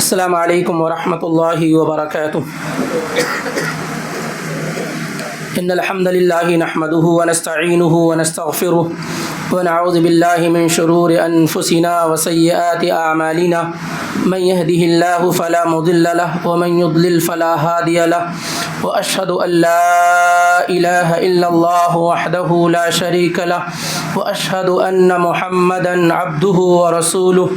السلام علیکم ورحمۃ اللہ وبرکاتہ۔ ان الحمد للہ نحمده ونستعینه ونستغفره ونعوذ باللہ من شرور انفسنا وسیئات اعمالنا من يهده الله فلا مضل له ومن يضلل فلا هادي له واشهد ان لا اله الا الله وحده لا شريك له واشهد ان محمدا عبده ورسوله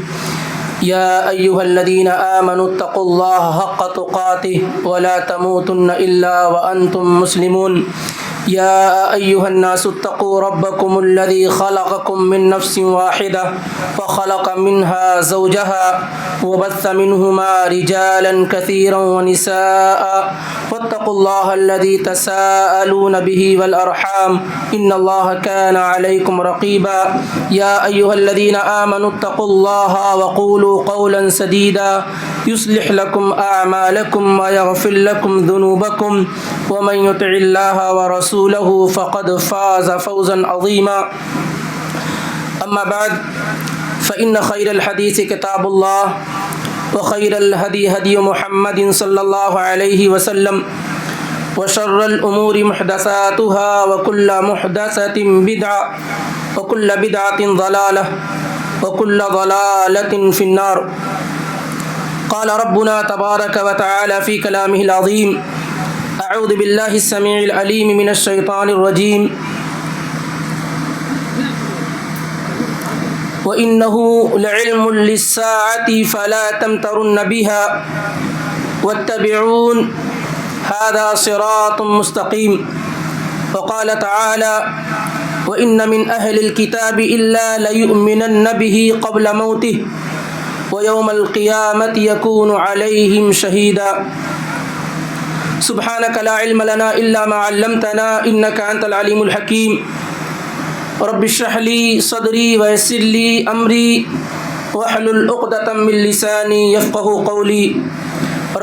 يا أيها الذين آمنوا اتقوا الله حق تقاته ولا تموتن إلا وأنتم مسلمون يا أيها الناس اتقوا ربكم الذي خلقكم من نفس واحدة وخلق منها زوجها وبث منهما رجالا كثيرا ونساء واتقوا الله الذي تساءلون به والأرحام إن الله كان عليكم رقيبا يا أيها الذين آمنوا اتقوا الله وقولوا قولا سديدا يصلح لكم أعمالكم ويغفر لكم ذنوبكم ومن يطع الله ورسوله فقد فاز فوزا عظيما أما بعد فإن خير الحديث كتاب الله وخير الهدي هدي محمد صلى الله عليه وسلم وشر الأمور محدثاتها وكل محدثة بدعة وكل بدعة ضلالة وكل ضلالة في النار۔ قال ربنا تبارك وتعالى في كلامه العظيم أعوذ بالله السميع العليم من الشيطان الرجيم وإنه لعلم للساعة فلا تمترن بها واتبعون هذا صراط مستقيم۔ وقال تعالى وإن من أهل الكتاب إلا ليؤمنن به قبل موته ويوم القيامة يكون عليهم شهيدا۔ سبحانك لا علم لنا إلا ما علمتنا إنك أنت العليم الحكيم۔ رب اشرح لي صدري ويسر لي أمري واحلل عقدة من لساني يفقهوا قولي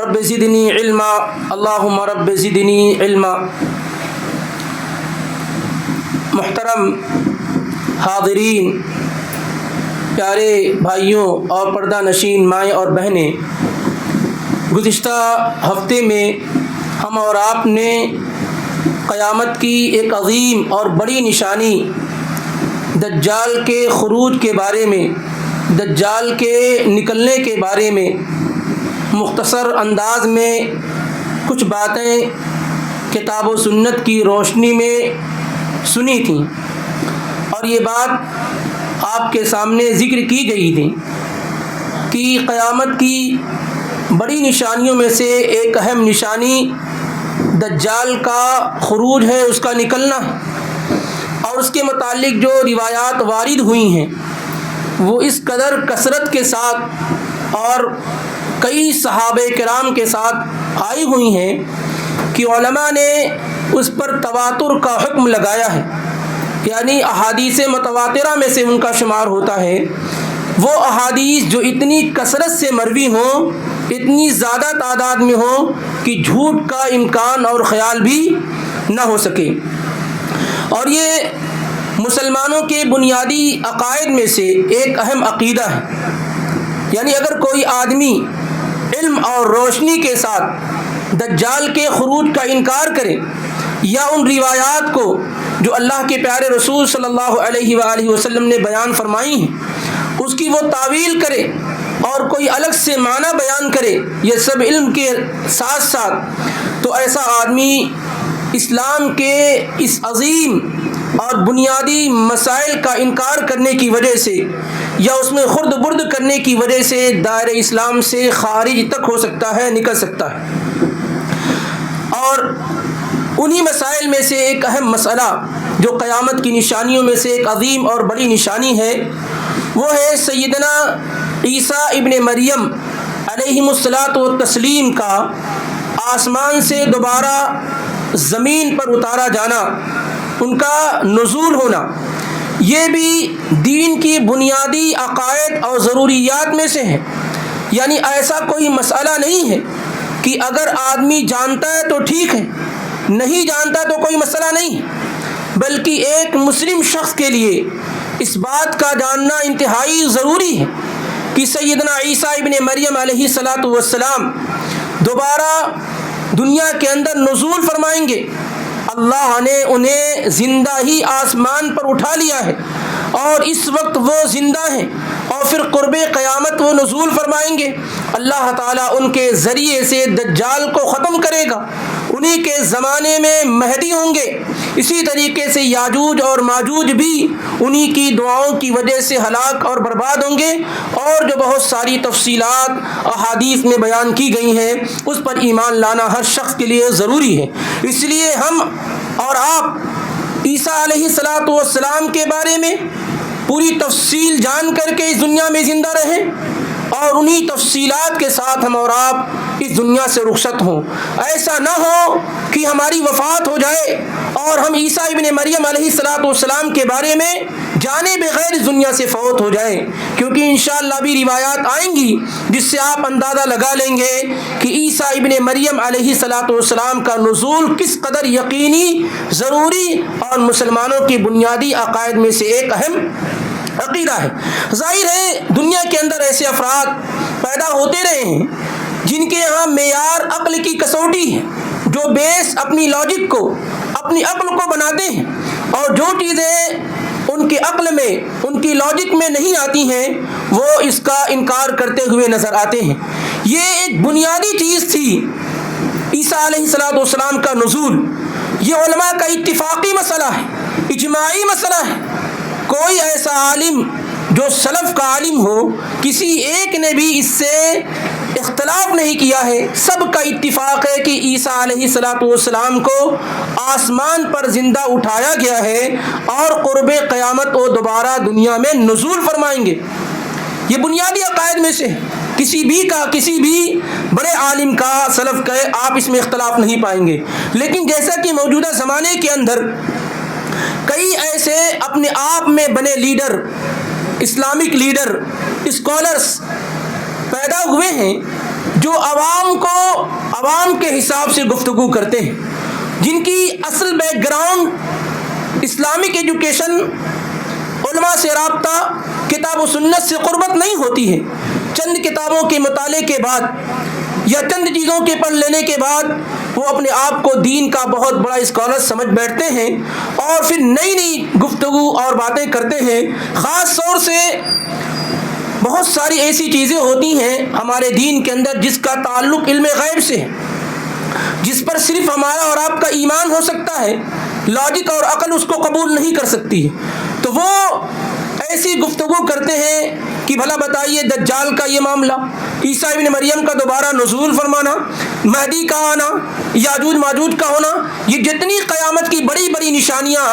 رب زدني علما اللهم رب زدني علما۔ محترم حاضرین، پیارے بھائیوں اور پردہ نشین مائیں اور بہنیں، گزشتہ ہفتے میں ہم اور آپ نے قیامت کی ایک عظیم اور بڑی نشانی دجال کے خروج کے بارے میں، دجال کے نکلنے کے بارے میں مختصر انداز میں کچھ باتیں کتاب و سنت کی روشنی میں سنی تھیں، اور یہ بات آپ کے سامنے ذکر کی گئی تھی کہ قیامت کی بڑی نشانیوں میں سے ایک اہم نشانی دجال کا خروج ہے، اس کا نکلنا ہے، اور اس کے متعلق جو روایات وارد ہوئی ہیں وہ اس قدر کثرت کے ساتھ اور کئی صحابہ کرام کے ساتھ آئی ہوئی ہیں کہ علماء نے اس پر تواتر کا حکم لگایا ہے، یعنی احادیث متواترہ میں سے ان کا شمار ہوتا ہے۔ وہ احادیث جو اتنی کثرت سے مروی ہوں، اتنی زیادہ تعداد میں ہوں کہ جھوٹ کا امکان اور خیال بھی نہ ہو سکے، اور یہ مسلمانوں کے بنیادی عقائد میں سے ایک اہم عقیدہ ہے۔ یعنی اگر کوئی آدمی علم اور روشنی کے ساتھ دجال کے خروج کا انکار کرے یا ان روایات کو جو اللہ کے پیارے رسول صلی اللہ علیہ وآلہ وسلم نے بیان فرمائی ہیں اس کی وہ تعویل کرے اور کوئی الگ سے معنی بیان کرے، یہ سب علم کے ساتھ ساتھ، تو ایسا آدمی اسلام کے اس عظیم اور بنیادی مسائل کا انکار کرنے کی وجہ سے یا اس میں خرد برد کرنے کی وجہ سے دائرہ اسلام سے خارج تک ہو سکتا ہے، نکل سکتا ہے۔ اور انہی مسائل میں سے ایک اہم مسئلہ جو قیامت کی نشانیوں میں سے ایک عظیم اور بڑی نشانی ہے، وہ ہے سیدنا عیسیٰ ابن مریم علیہم الصلاۃ والتسلیم کا آسمان سے دوبارہ زمین پر اتارا جانا، ان کا نزول ہونا، یہ بھی دین کی بنیادی عقائد اور ضروریات میں سے ہے۔ یعنی ایسا کوئی مسئلہ نہیں ہے کہ اگر آدمی جانتا ہے تو ٹھیک ہے، نہیں جانتا تو کوئی مسئلہ نہیں، بلکہ ایک مسلم شخص کے لیے اس بات کا جاننا انتہائی ضروری ہے کہ سیدنا عیسیٰ ابن مریم علیہ السلام دوبارہ دنیا کے اندر نزول فرمائیں گے. اللہ نے انہیں زندہ ہی آسمان پر اٹھا لیا ہے اور اس وقت وہ زندہ ہیں, اور پھر قرب قیامت وہ نزول فرمائیں گے. اللہ تعالیٰ ان کے ذریعے سے دجال کو ختم کرے گا. انہی کے زمانے میں مہدی ہوں گے. اسی طریقے سے یاجوج اور ماجوج بھی انہی کی دعاؤں کی وجہ سے ہلاک اور برباد ہوں گے. اور جو بہت ساری تفصیلات احادیث میں بیان کی گئی ہیں اس پر ایمان لانا ہر شخص کے لیے ضروری ہے. اس لیے ہم اور آپ عیسیٰ علیہ السلام کے بارے میں پوری تفصیل جان کر کے اس دنیا میں زندہ رہیں, اور انہی تفصیلات کے ساتھ ہم اور آپ اس دنیا سے رخصت ہوں. ایسا نہ ہو کہ ہماری وفات ہو جائے اور ہم عیسیٰ ابن مریم علیہ السلام کے بارے میں جانے بغیر اس دنیا سے فوت ہو جائے, کیونکہ انشاءاللہ بھی روایات آئیں گی جس سے آپ اندازہ لگا لیں گے کہ عیسیٰ ابن مریم علیہ السلام کا نزول کس قدر یقینی, ضروری اور مسلمانوں کی بنیادی عقائد میں سے ایک اہم عقیدہ ہے. ظاہر ہے دنیا کے اندر ایسے افراد پیدا ہوتے رہے ہیں جن کے ہاں معیار عقل کی کسوٹی ہے, جو بیس اپنی لاجک کو, اپنی عقل کو بناتے ہیں, اور جو چیزیں ان کی عقل میں, ان کی لاجک میں نہیں آتی ہیں وہ اس کا انکار کرتے ہوئے نظر آتے ہیں. یہ ایک بنیادی چیز تھی عیسیٰ علیہ السلام کا نزول. یہ علماء کا اتفاقی مسئلہ ہے, اجماعی مسئلہ ہے. کوئی ایسا عالم جو سلف کا عالم ہو, کسی ایک نے بھی اس سے اختلاف نہیں کیا ہے. سب کا اتفاق ہے کہ عیسیٰ علیہ السلام کو آسمان پر زندہ اٹھایا گیا ہے اور قرب قیامت وہ دوبارہ دنیا میں نزول فرمائیں گے. یہ بنیادی عقائد میں سے کسی بھی بڑے عالم کا, سلف کا, آپ اس میں اختلاف نہیں پائیں گے. لیکن جیسا کہ موجودہ زمانے کے اندر کئی ایسے اپنے آپ میں بنے لیڈر, اسلامک لیڈر, اسکالرس پیدا ہوئے ہیں جو عوام کے حساب سے گفتگو کرتے ہیں, جن کی اصل بیک گراؤنڈ اسلامک ایجوکیشن, علماء سے رابطہ, کتاب و سنت سے قربت نہیں ہوتی ہے. چند کتابوں کے مطالعے کے بعد یا چند چیزوں کے پڑھ لینے کے بعد وہ اپنے آپ کو دین کا بہت بڑا اسکالر سمجھ بیٹھتے ہیں اور پھر نئی گفتگو اور باتیں کرتے ہیں. خاص طور سے بہت ساری ایسی چیزیں ہوتی ہیں ہمارے دین کے اندر جس کا تعلق علم غیب سے ہے, جس پر صرف ہمارا اور آپ کا ایمان ہو سکتا ہے, لاجک اور عقل اس کو قبول نہیں کر سکتی. تو وہ ایسی گفتگو کرتے ہیں کہ بھلا بتائیے دجال کا یہ معاملہ, عیسیٰ ابن مریم کا دوبارہ نزول فرمانا, مہدی کا آنا, یاجوج ماجوج کا ہونا, یہ جتنی قیامت کی بڑی بڑی نشانیاں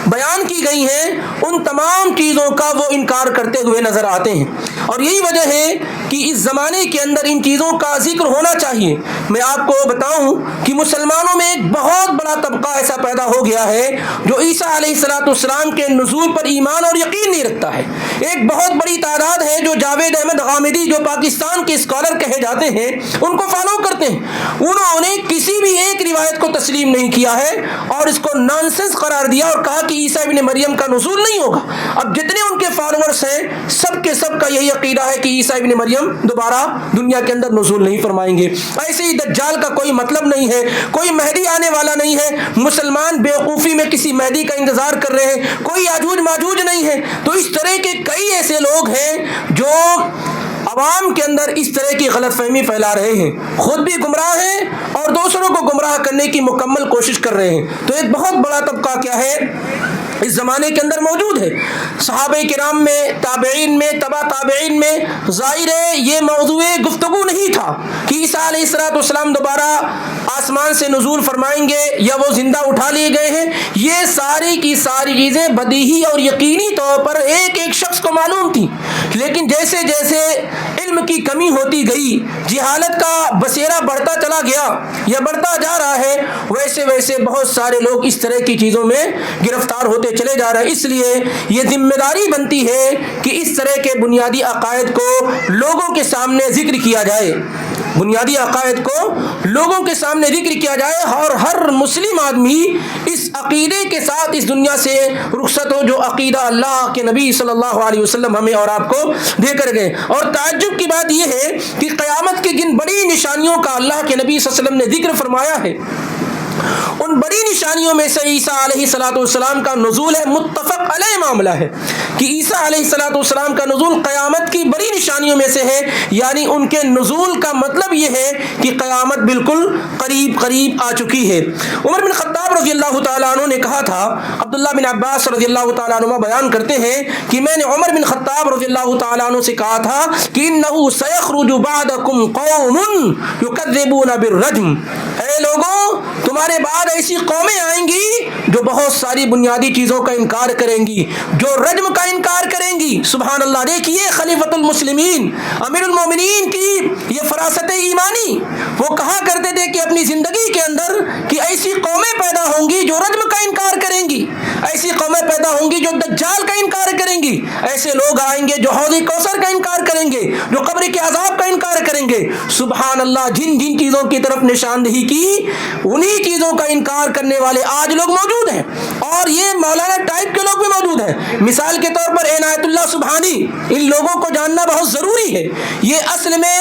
بیان کی گئی ہیں ان تمام چیزوں کا وہ انکار کرتے ہوئے نظر آتے ہیں. اور یہی وجہ ہے کہ اس زمانے کے اندر ان چیزوں کا ذکر ہونا چاہیے. میں آپ کو بتاؤں کہ مسلمانوں میں ایک بہت بڑا طبقہ ایسا پیدا ہو گیا ہے جو عیسیٰ علیہ السلام کے نزول پر ایمان اور یقین نہیں رکھتا ہے. ایک بہت بڑی تعداد ہے جو جاوید احمد غامدی, جو پاکستان کے اسکالر کہے جاتے ہیں, ان کو فالو کرتے ہیں. انہوں نے کسی بھی ایک روایت کو تسلیم نہیں کیا ہے اور اس کو نانسنس قرار دیا اور کہا کہ عیسیٰ ابن مریم کا نزول نہیں ہوگا. اب جتنے ان کے فالوورز ہیں سب کے سب کا یہی عقیدہ ہے کہ عیسیٰ ابن مریم دوبارہ دنیا کے اندر نزول نہیں فرمائیں گے. ایسے ہی دجال کا کوئی مطلب نہیں ہے, کوئی مہدی آنے والا نہیں ہے. مسلمان بیوقوفی میں کسی مہدی کا انتظار کر رہے ہیں, کوئی یاجوج ماجوج نہیں ہے. تو اس طرح کے کئی ایسے لوگ ہیں جو عوام کے اندر اس طرح کی غلط فہمی پھیلا رہے ہیں, خود بھی گمراہ ہیں اور دوسروں کو گمراہ کرنے کی مکمل کوشش کر رہے ہیں. تو ایک بہت بڑا طبقہ کیا ہے اس زمانے کے اندر موجود ہے. صحابہ کرام میں, تابعین میں, تبع تابعین میں ظاہر ہے یہ موضوع گفتگو نہیں تھا کہ عیسیٰ علیہ السلام دوبارہ آسمان سے نزول فرمائیں گے یا وہ زندہ اٹھا لیے گئے ہیں. یہ ساری کی ساری چیزیں بدیہی اور یقینی طور پر ایک ایک شخص کو معلوم تھی. لیکن جیسے جیسے علم کی کمی ہوتی گئی, جہالت کا بسیرا بڑھتا چلا گیا یا بڑھتا جا رہا ہے, ویسے ویسے بہت سارے لوگ اس طرح کی چیزوں میں گرفتار ہوتے چلے جا رہے ہیں. اس لیے یہ ذمہ داری بنتی ہے کہ اس طرح کے بنیادی عقائد کو لوگوں کے سامنے ذکر کیا جائے. بنیادی عقائد کو لوگوں کے سامنے ذکر کیا جائے اور ہر مسلم آدمی اس عقیدے کے ساتھ اس دنیا سے رخصت ہو جو عقیدہ اللہ کے نبی صلی اللہ علیہ وسلم ہمیں اور آپ کو دے کر گئے۔ اور تعجب کی بات یہ ہے کہ قیامت کی جن بڑی نشانیوں کا اللہ کے نبی صلی اللہ علیہ وسلم نے ذکر فرمایا ہے، ان بڑی نشانیوں میں سے عیسیٰ علیہ السلام کا نزول ہے۔ متفق علیہ معاملہ ہے کہ عیسیٰ علیہ السلام کا نزول قیامت کی بڑی نشانیوں میں سے ہے، یعنی ان کے نزول کا مطلب یہ ہے کہ قیامت بالکل قریب آ چکی ہے۔ عمر بن خطاب رضی اللہ تعالیٰ عنہ نے کہا تھا، عبداللہ بن عباس رضی اللہ تعالیٰ عنہ بیان کرتے ہیں کہ میں نے عمر بن خطاب رضی اللہ تعالیٰ عنہ سے کہا تھا کہ انہ سیخرج بعدکم قوم یکذبون بالرجم، اے لوگوں تمہارے بعد ایسی قومیں آئیں گی جو بہت ساری بنیادی چیزوں کا انکار کریں گی، جو رجم کا انکار کریں گی۔ سبحان اللہ، دیکھیے خلیفۃ المسلمین امیر المومنین کی یہ فراست ایمانی، وہ کہا کرتے تھے کہ اپنی زندگی کے اندر کہ ایسی قومیں پیدا ہوں گی جو رجم کا انکار کریں گی، ایسی قومیں پیدا ہوں گی جو دجال کا انکار کریں گی، ایسے لوگ آئیں گے جو حوض کوثر کا انکار کریں گے، جو قبر کے عذاب کا انکار کریں گے۔ سبحان اللہ، جن جن چیزوں کی طرف نشاندہی کی انہی چیزوں کا انکار کرنے والے آج لوگ موجود ہیں، اور یہ مولانا ٹائپ کے لوگ بھی موجود ہیں۔ مثال کے طور پر عنایت اللہ سبحانی، ان لوگوں کو جاننا بہت ضروری ہے۔ یہ اصل میں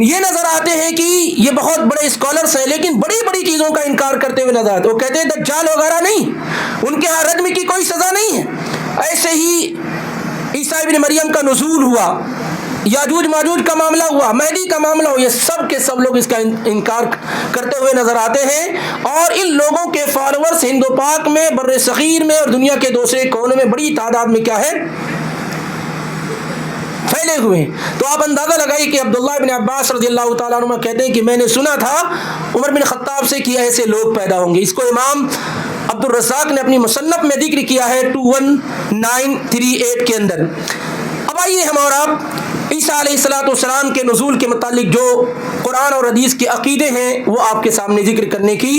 یہ نظر آتے ہیں کہ یہ بہت بڑے اسکالرس ہیں، لیکن بڑی بڑی چیزوں کا انکار کرتے ہوئے نظر آتے ہیں۔ وہ کہتے ہیں دجال وغیرہ نہیں، ان کے ہاں رجم کی کوئی سزا نہیں ہے۔ ایسے ہی عیسیٰ ابن مریم کا نزول ہوا، یاجوج ماجوج کا معاملہ ہوا، مہدی کا معاملہ ہوا، یہ سب کے سب لوگ اس کا انکار کرتے ہوئے نظر آتے ہیں، اور ان لوگوں کے فالوورز ہند و پاک میں، بر صغیر میں اور دنیا کے دوسرے کونوں میں بڑی تعداد میں کیا ہے، پھیلے ہوئے ہیں۔ تو آپ اندازہ لگائیے کہ عبداللہ بن عباس رضی اللہ تعالیٰ عنہ کہتے ہیں کہ میں نے سنا تھا عمر بن خطاب سے کہ ایسے لوگ پیدا ہوں گے۔ اس کو امام عبد الرزاق نے اپنی مصنف میں ذکر کیا ہے 21938 کے اندر۔ اب آئیے ہم اور آپ عیسیٰ علیہ السلام کے نزول کے متعلق جو قرآن اور حدیث کے عقیدے ہیں وہ آپ کے سامنے ذکر کرنے کی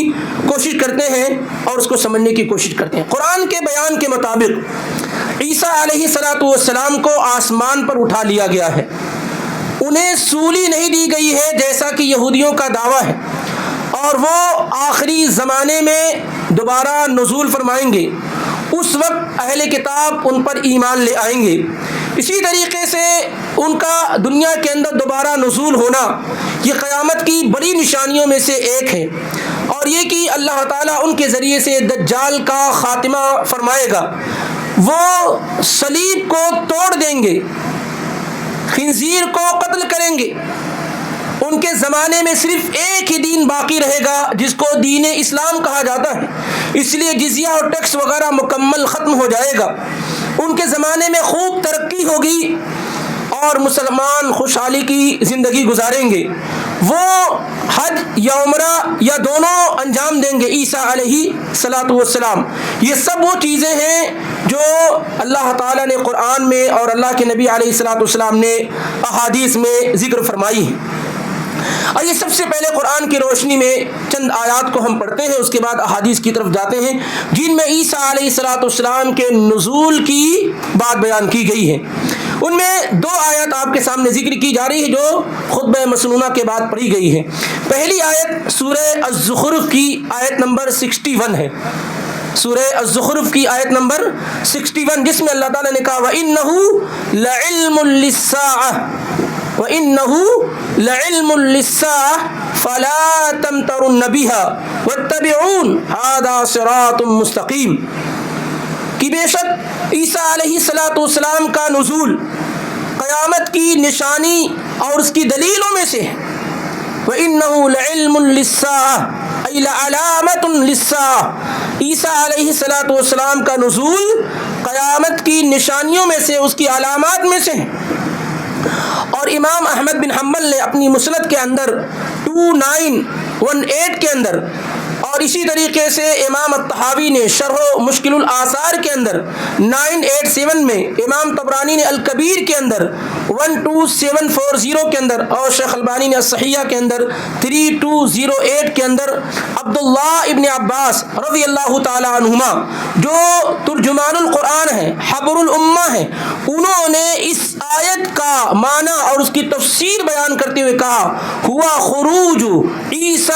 کوشش کرتے ہیں اور اس کو سمجھنے کی کوشش کرتے ہیں۔ قرآن کے بیان کے مطابق عیسیٰ علیہ السلام کو آسمان پر اٹھا لیا گیا ہے، انہیں سولی نہیں دی گئی ہے جیسا کہ یہودیوں کا دعویٰ ہے، اور وہ آخری زمانے میں دوبارہ نزول فرمائیں گے، اس وقت اہل کتاب ان پر ایمان لے آئیں گے۔ اسی طریقے سے ان کا دنیا کے اندر دوبارہ نزول ہونا یہ قیامت کی بڑی نشانیوں میں سے ایک ہے، اور یہ کہ اللہ تعالیٰ ان کے ذریعے سے دجال کا خاتمہ فرمائے گا۔ وہ صلیب کو توڑ دیں گے، خنزیر کو قتل کریں گے۔ ان کے زمانے میں صرف ایک ہی دین باقی رہے گا جس کو دین اسلام کہا جاتا ہے، اس لیے جزیہ اور ٹیکس وغیرہ مکمل ختم ہو جائے گا۔ ان کے زمانے میں خوب ترقی ہوگی اور مسلمان خوشحالی کی زندگی گزاریں گے۔ وہ حج یا عمرہ یا دونوں انجام دیں گے عیسیٰ علیہ السلام۔ یہ سب وہ چیزیں ہیں جو اللہ تعالیٰ نے قرآن میں اور اللہ کے نبی علیہ السلام نے احادیث میں ذکر فرمائی ہے۔ اور یہ سب سے پہلے قرآن کی روشنی میں چند آیات کو ہم پڑھتے ہیں، اس کے بعد احادیث کی طرف جاتے ہیں جن میں عیسیٰ علیہ السلام کے نزول کی بات بیان کی گئی ہے۔ ان میں دو آیات آپ کے سامنے ذکر کی جا رہی ہے جو خطبہ مسنونہ کے بعد پڑھی گئی ہے۔ پہلی آیت سورہ الزخرف کی آیت نمبر 61 ہے، سورہ الزخرف کی آیت نمبر 61، جس میں اللہ تعالیٰ نے کہا وَإِنَّهُ لَعِلْمٌ لِلسَّاعَةِ وَإِنَّهُ لَعِلْمٌ لِلسَّاعَةِ فَلَا تَمْتَرُنَّ بِهَا وَاتَّبِعُونِ هَذَا صِرَاطٌ مُسْتَقِيمٌ، کہ بے شک عیسیٰ علیہ السلام کا نزول قیامت کی نشانی اور اس کی دلیلوں میں سے ہے۔ وَإِنَّهُ لَعِلْمٌ لِلسَّاعَةِ أي لَعَلَامَةٌ لِلسَّاعَةِ، عیسیٰ علیہ السلام کا نزول قیامت کی نشانیوں میں سے، اس کی علامات میں سے ہے۔ اور امام احمد بن حنبل نے اپنی مسند کے اندر 2918 کے اندر، اور اسی طریقے سے امام الطحاوی نے شرح مشکل الآثار کے اندر 987 میں، امام طبرانی نے الکبیر کے اندر 12740 کے اندر اور شیخ البانی نے الصحیحہ کے اندر 3208 کے اندر عبداللہ ابن عباس رضی اللہ تعالی عنہما جو ترجمان القرآن ہے، حبر الامہ ہے، انہوں نے اس آیت کا معنی اور اس کی تفسیر بیان کرتے ہوئے کہا ہوا خروج عیسی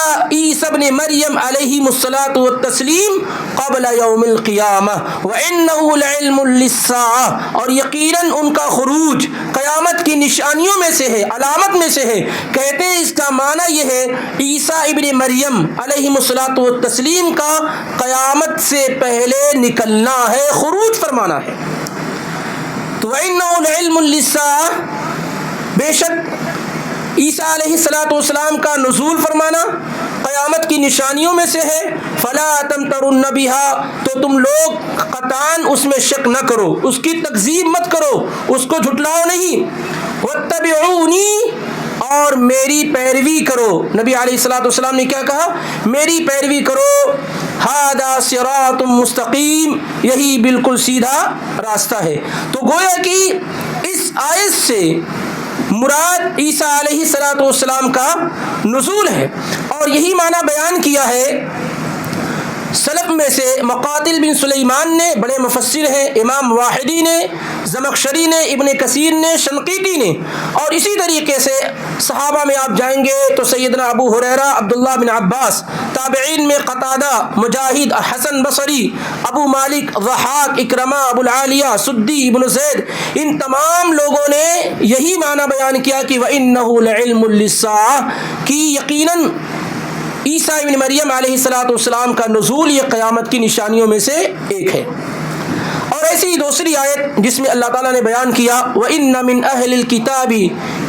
ابن مریم علیہ الصلاۃ والتسلیم قبل یوم القیامہ وانہ لعلم للساعہ، اور یقیناً ان کا خروج قیامت کی نشانیوں میں سے ہے، علامت میں سے ہے۔ کہتے ہیں اس کا معنی یہ ہے عیسی ابن مریم علیہ الصلاۃ والتسلیم کا قیامت سے پہلے نکلنا ہے، خروج فرمانا ہے۔ تو وَإِنَّهُ لَعِلْمٌ لِلسَّاعَةِ، بے شک عیسیٰ علیہ السلام کا نزول فرمانا قیامت کی نشانیوں میں سے ہے۔ فَلَا تَمْتَرُنَّ بِهَا، تو تم لوگ قطعاً اس میں شک نہ کرو، اس کی تکذیب مت کرو، اس کو جھٹلاؤ نہیں۔ وَاتَّبِعُونِي، اور میری پیروی کرو۔ نبی علیہ السلام نے کیا کہا؟ میری پیروی کرو۔ ہذا صراط مستقیم، یہی بالکل سیدھا راستہ ہے۔ تو گویا کہ اس آیت سے مراد عیسیٰ علیہ السلام کا نزول ہے، اور یہی معنی بیان کیا ہے سلف میں سے مقاتل بن سلیمان نے، بڑے مفسر ہیں، امام واحدی نے، زمخشری نے، ابن کثیر نے، شنقیطی نے، اور اسی طریقے سے صحابہ میں آپ جائیں گے تو سیدنا ابو ہریرہ، عبداللہ بن عباس، تابعین میں قتادہ، مجاہد، حسن بصری، ابو مالک، ضحاک، اکرمہ، ابو العالیہ، سدی، ابن زید، ان تمام لوگوں نے یہی معنی بیان کیا کہ وَإِنَّهُ لَعِلْمٌ لِلسَّاعَةِ، کہ یقیناً عیسیٰ ابن مریم علیہ السلام کا نزول یہ قیامت کی نشانیوں میں سے ایک ہے۔ اور ایسی ہی دوسری آیت جس میں اللہ تعالیٰ نے بیان کیا وَإِنَّ مِنْ أَهْلِ الْكِتَابِ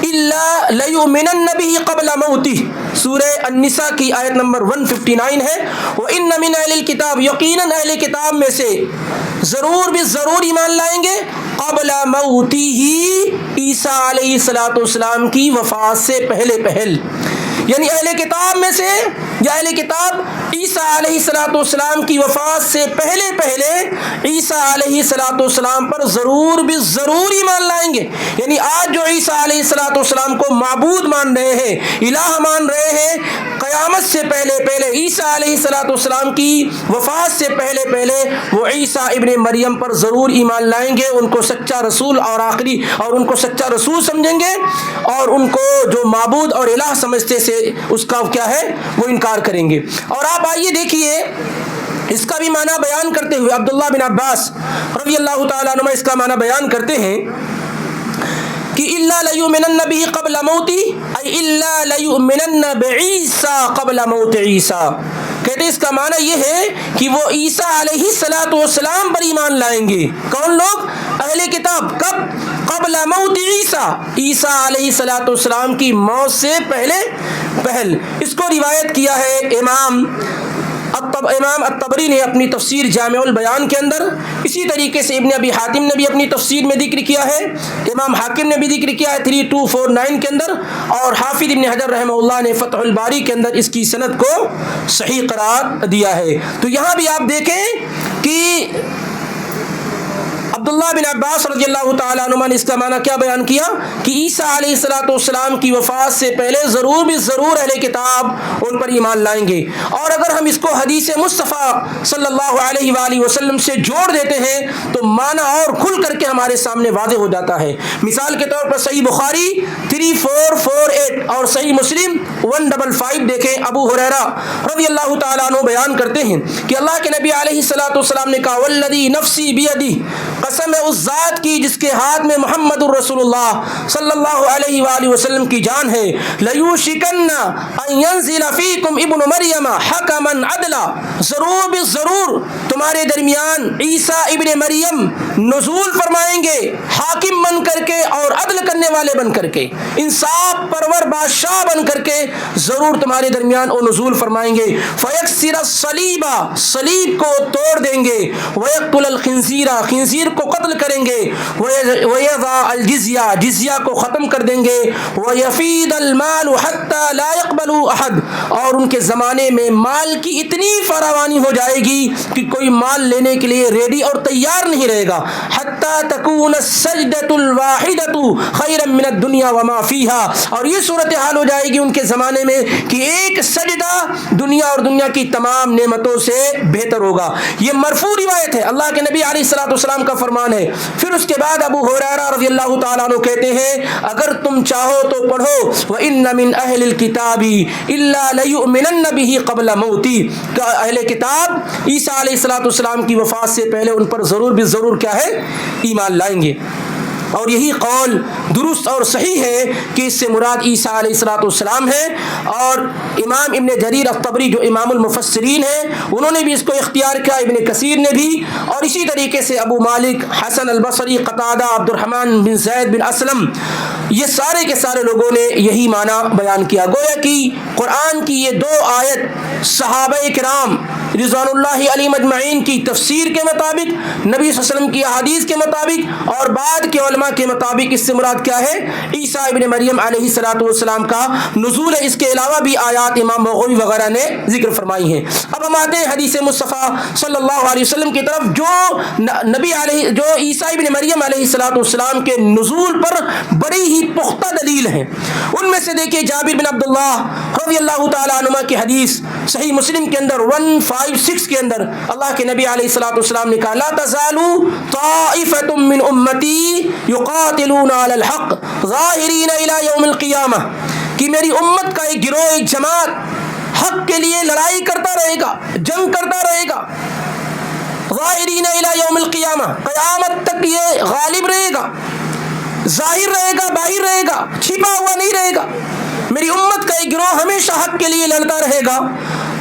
إِلَّا لَيُؤْمِنَنَّ بِهِ قَبْلَ مَوْتِهِ، سورہ النساء کی آیت نمبر 159 ہے۔ وَإِنَّ مِنْ أَهْلِ الْكِتَابِ، یقیناً اہل کتاب میں سے ضرور بھی ضرور ایمان لائیں گے قبل موتہ، عیسیٰ علیہ السلام کی وفات سے پہلے، یعنی اہل کتاب میں سے یا اہل کتاب عیسیٰ علیہ السلام کی وفات سے پہلے عیسیٰ علیہ السلام پر ضرور بھی ضرور ایمان لائیں گے۔ یعنی آج جو عیسیٰ علیہ السلام کو معبود مان رہے ہیں، الہ مان رہے ہیں، قیامت سے پہلے عیسیٰ علیہ السلام کی وفات سے پہلے وہ عیسیٰ ابن مریم پر ضرور ایمان لائیں گے، ان کو سچا رسول اور آخری، اور ان کو سچا رسول سمجھیں گے، اور ان کو جو معبود اور الہ سمجھتے سے اس کا کیا ہے وہ انکار کریں گے۔ اور آپ آئیے دیکھیے اس کا بھی معنی بیان کرتے ہوئے عبداللہ بن عباس رضی اللہ تعالیٰ عنہ اس کا معنی بیان کرتے ہیں کہ الا لیؤمنن بہ قبل موتی، ای الا لیؤمنن بعیسیٰ قبل موت عیسیٰ، کہتے ہیں اس کا معنی یہ ہے کہ وہ عیسیٰ علیہ السلام پر ایمان لائیں گے۔ کون لوگ؟ اہل کتاب۔ کب؟ قبل موت عیسیٰ علیہ السلام کی موت سے پہل۔ اس کو روایت کیا ہے امام الطبری نے اپنی تفسیر جامع البیان کے اندر، اسی طریقے سے ابن ابی حاتم نے بھی اپنی تفسیر میں ذکر کیا ہے، امام حاکم نے بھی ذکر کیا ہے 3249 کے اندر، اور حافظ ابن حجر رحمہ اللہ نے فتح الباری کے اندر اس کی سند کو صحیح قرار دیا ہے۔ تو یہاں بھی آپ دیکھیں کہ عبداللہ بن عباس رضی اللہ تعالیٰ عنہ نے اس کا معنی کیا بیان کیا کہ عیسیٰ علیہ السلام کی وفات سے پہلے ضرور بھی ضرور اہل کتاب ان پر ایمان لائیں گے۔ اور اگر ہم اس کو حدیث مصطفیٰ صلی اللہ علیہ وآلہ وسلم سے جوڑ دیتے ہیں تو معنی اور کھل کر کے ہمارے سامنے واضح ہو جاتا ہے۔ مثال کے طور پر صحیح بخاری 3448 اور صحیح مسلم 155 دیکھیں، ابو ہریرہ رضی اللہ تعالیٰ عنہ بیان کرتے ہیں کہ اللہ کے نبی علیہ السلام نے کہا والذی نفسی بیدہ، قسم ہے اس ذات کی جس کے ہاتھ میں محمد الرسول اللہ صلی اللہ علیہ وآلہ وسلم کی جان ہے، لیوشکن ان ینزل فیکم ابن مریم حکما عدلا، ضرور بھی ضرور تمہارے درمیان عیسیٰ ابن مریم نزول فرمائیں گے، حاکم بن کر کے اور عدل کرنے والے بن کر کے، انصاف پرور بادشاہ بن کر کے ضرور تمہارے درمیان وہ نزول فرمائیں گے۔ فیکسر الصلیب، صلیب کو توڑ دیں گے، ویقتل الخنزیر، خنزیر کو قتل کریں گے، ویضع الجزیہ، جزیہ کو ختم کر دیں گے، ویفید المال حتی لا يقبل احد، اور ان کے زمانے میں مال کی اتنی فراوانی ہو جائے گی کہ کوئی مال لینے کے لیے ریڈی اور تیار نہیں رہے گا، حتی تکون السجدۃ الواحدۃ خیرا من الدنیا وما فیہا، اور یہ صورتحال ہو جائے گی ان کے زمانے میں کہ ایک سجدہ دنیا اور دنیا کی تمام نعمتوں سے بہتر ہوگا۔ یہ مرفوع روایت ہے، اللہ کے نبی علیہ الصلوۃ والسلام کا فرمان ہے۔ پھر اس کے بعد ابو ہریرہ رضی اللہ تعالیٰ عنہ کہتے ہیں اگر تم چاہو تو پڑھو وَإِنَّ مِنْ أَهْلِ الْكِتَابِ إِلَّا لَيُؤْمِنَنَّ بِهِ قَبْلَ مَوْتِهِ، کہ اہل کتاب عیسیٰ علیہ الصلوۃ والسلام کی وفات سے پہلے ان پر ضرور بالضرور کیا ہے؟ ایمان لائیں گے۔ اور یہی قول درست اور صحیح ہے کہ اس سے مراد عیسیٰ علیہ الصلوۃ والسلام ہے، اور امام ابن جریر الطبری جو امام المفسرین ہیں انہوں نے بھی اس کو اختیار کیا، ابن کثیر نے بھی، اور اسی طریقے سے ابو مالک، حسن البصری، قتادہ، عبد الرحمن بن زید بن اسلم، یہ سارے کے سارے لوگوں نے یہی معنی بیان کیا۔ گویا کہ قرآن کی یہ دو آیت صحابہ کرام رضوان اللہ علیہم اجمعین کی تفسیر کے مطابق، نبی صلی اللہ علیہ وسلم کی احادیث کے مطابق اور بعد کے علماء کے مطابق اس سے مراد کیا ہے؟ عیسیٰ ابن مریم علیہ الصلوۃ والسلام کا نزول ہے۔ اس کے علاوہ بھی آیات امام بغوی وغیرہ نے ذکر فرمائی ہیں۔ اب ہم آتے ہیں حدیث مصطفیٰ صلی اللہ علیہ وسلم کی طرف، جو عیسیٰ ابن مریم علیہ الصلوۃ والسلام کے نزول پر بڑی ہی پختہ دلیل ہیں۔ ان میں سے دیکھیے جابر بن عبداللہ رضی اللہ تعالیٰ عنہما کی حدیث صحیح مسلم کے اندر 156 کے اندر اللہ کے نبی علیہ الصلوۃ والسلام نے کہا لا تزال طائفة من امتی یقاتلون علی الحق ظاہرین الی یوم القیامہ، کہ میری امت کا ایک گروہ، ایک جماعت حق کے لیے لڑائی کرتا رہے گا، جنگ کرتا رہے گا، ظاہرین الی یوم القیامہ، قیامت تک یہ غالب رہے گا، ظاہر رہے گا، باہر رہے گا، چھپا ہوا نہیں رہے گا۔ میری امت کا ایک گروہ ہمیشہ حق کے لیے لڑتا رہے گا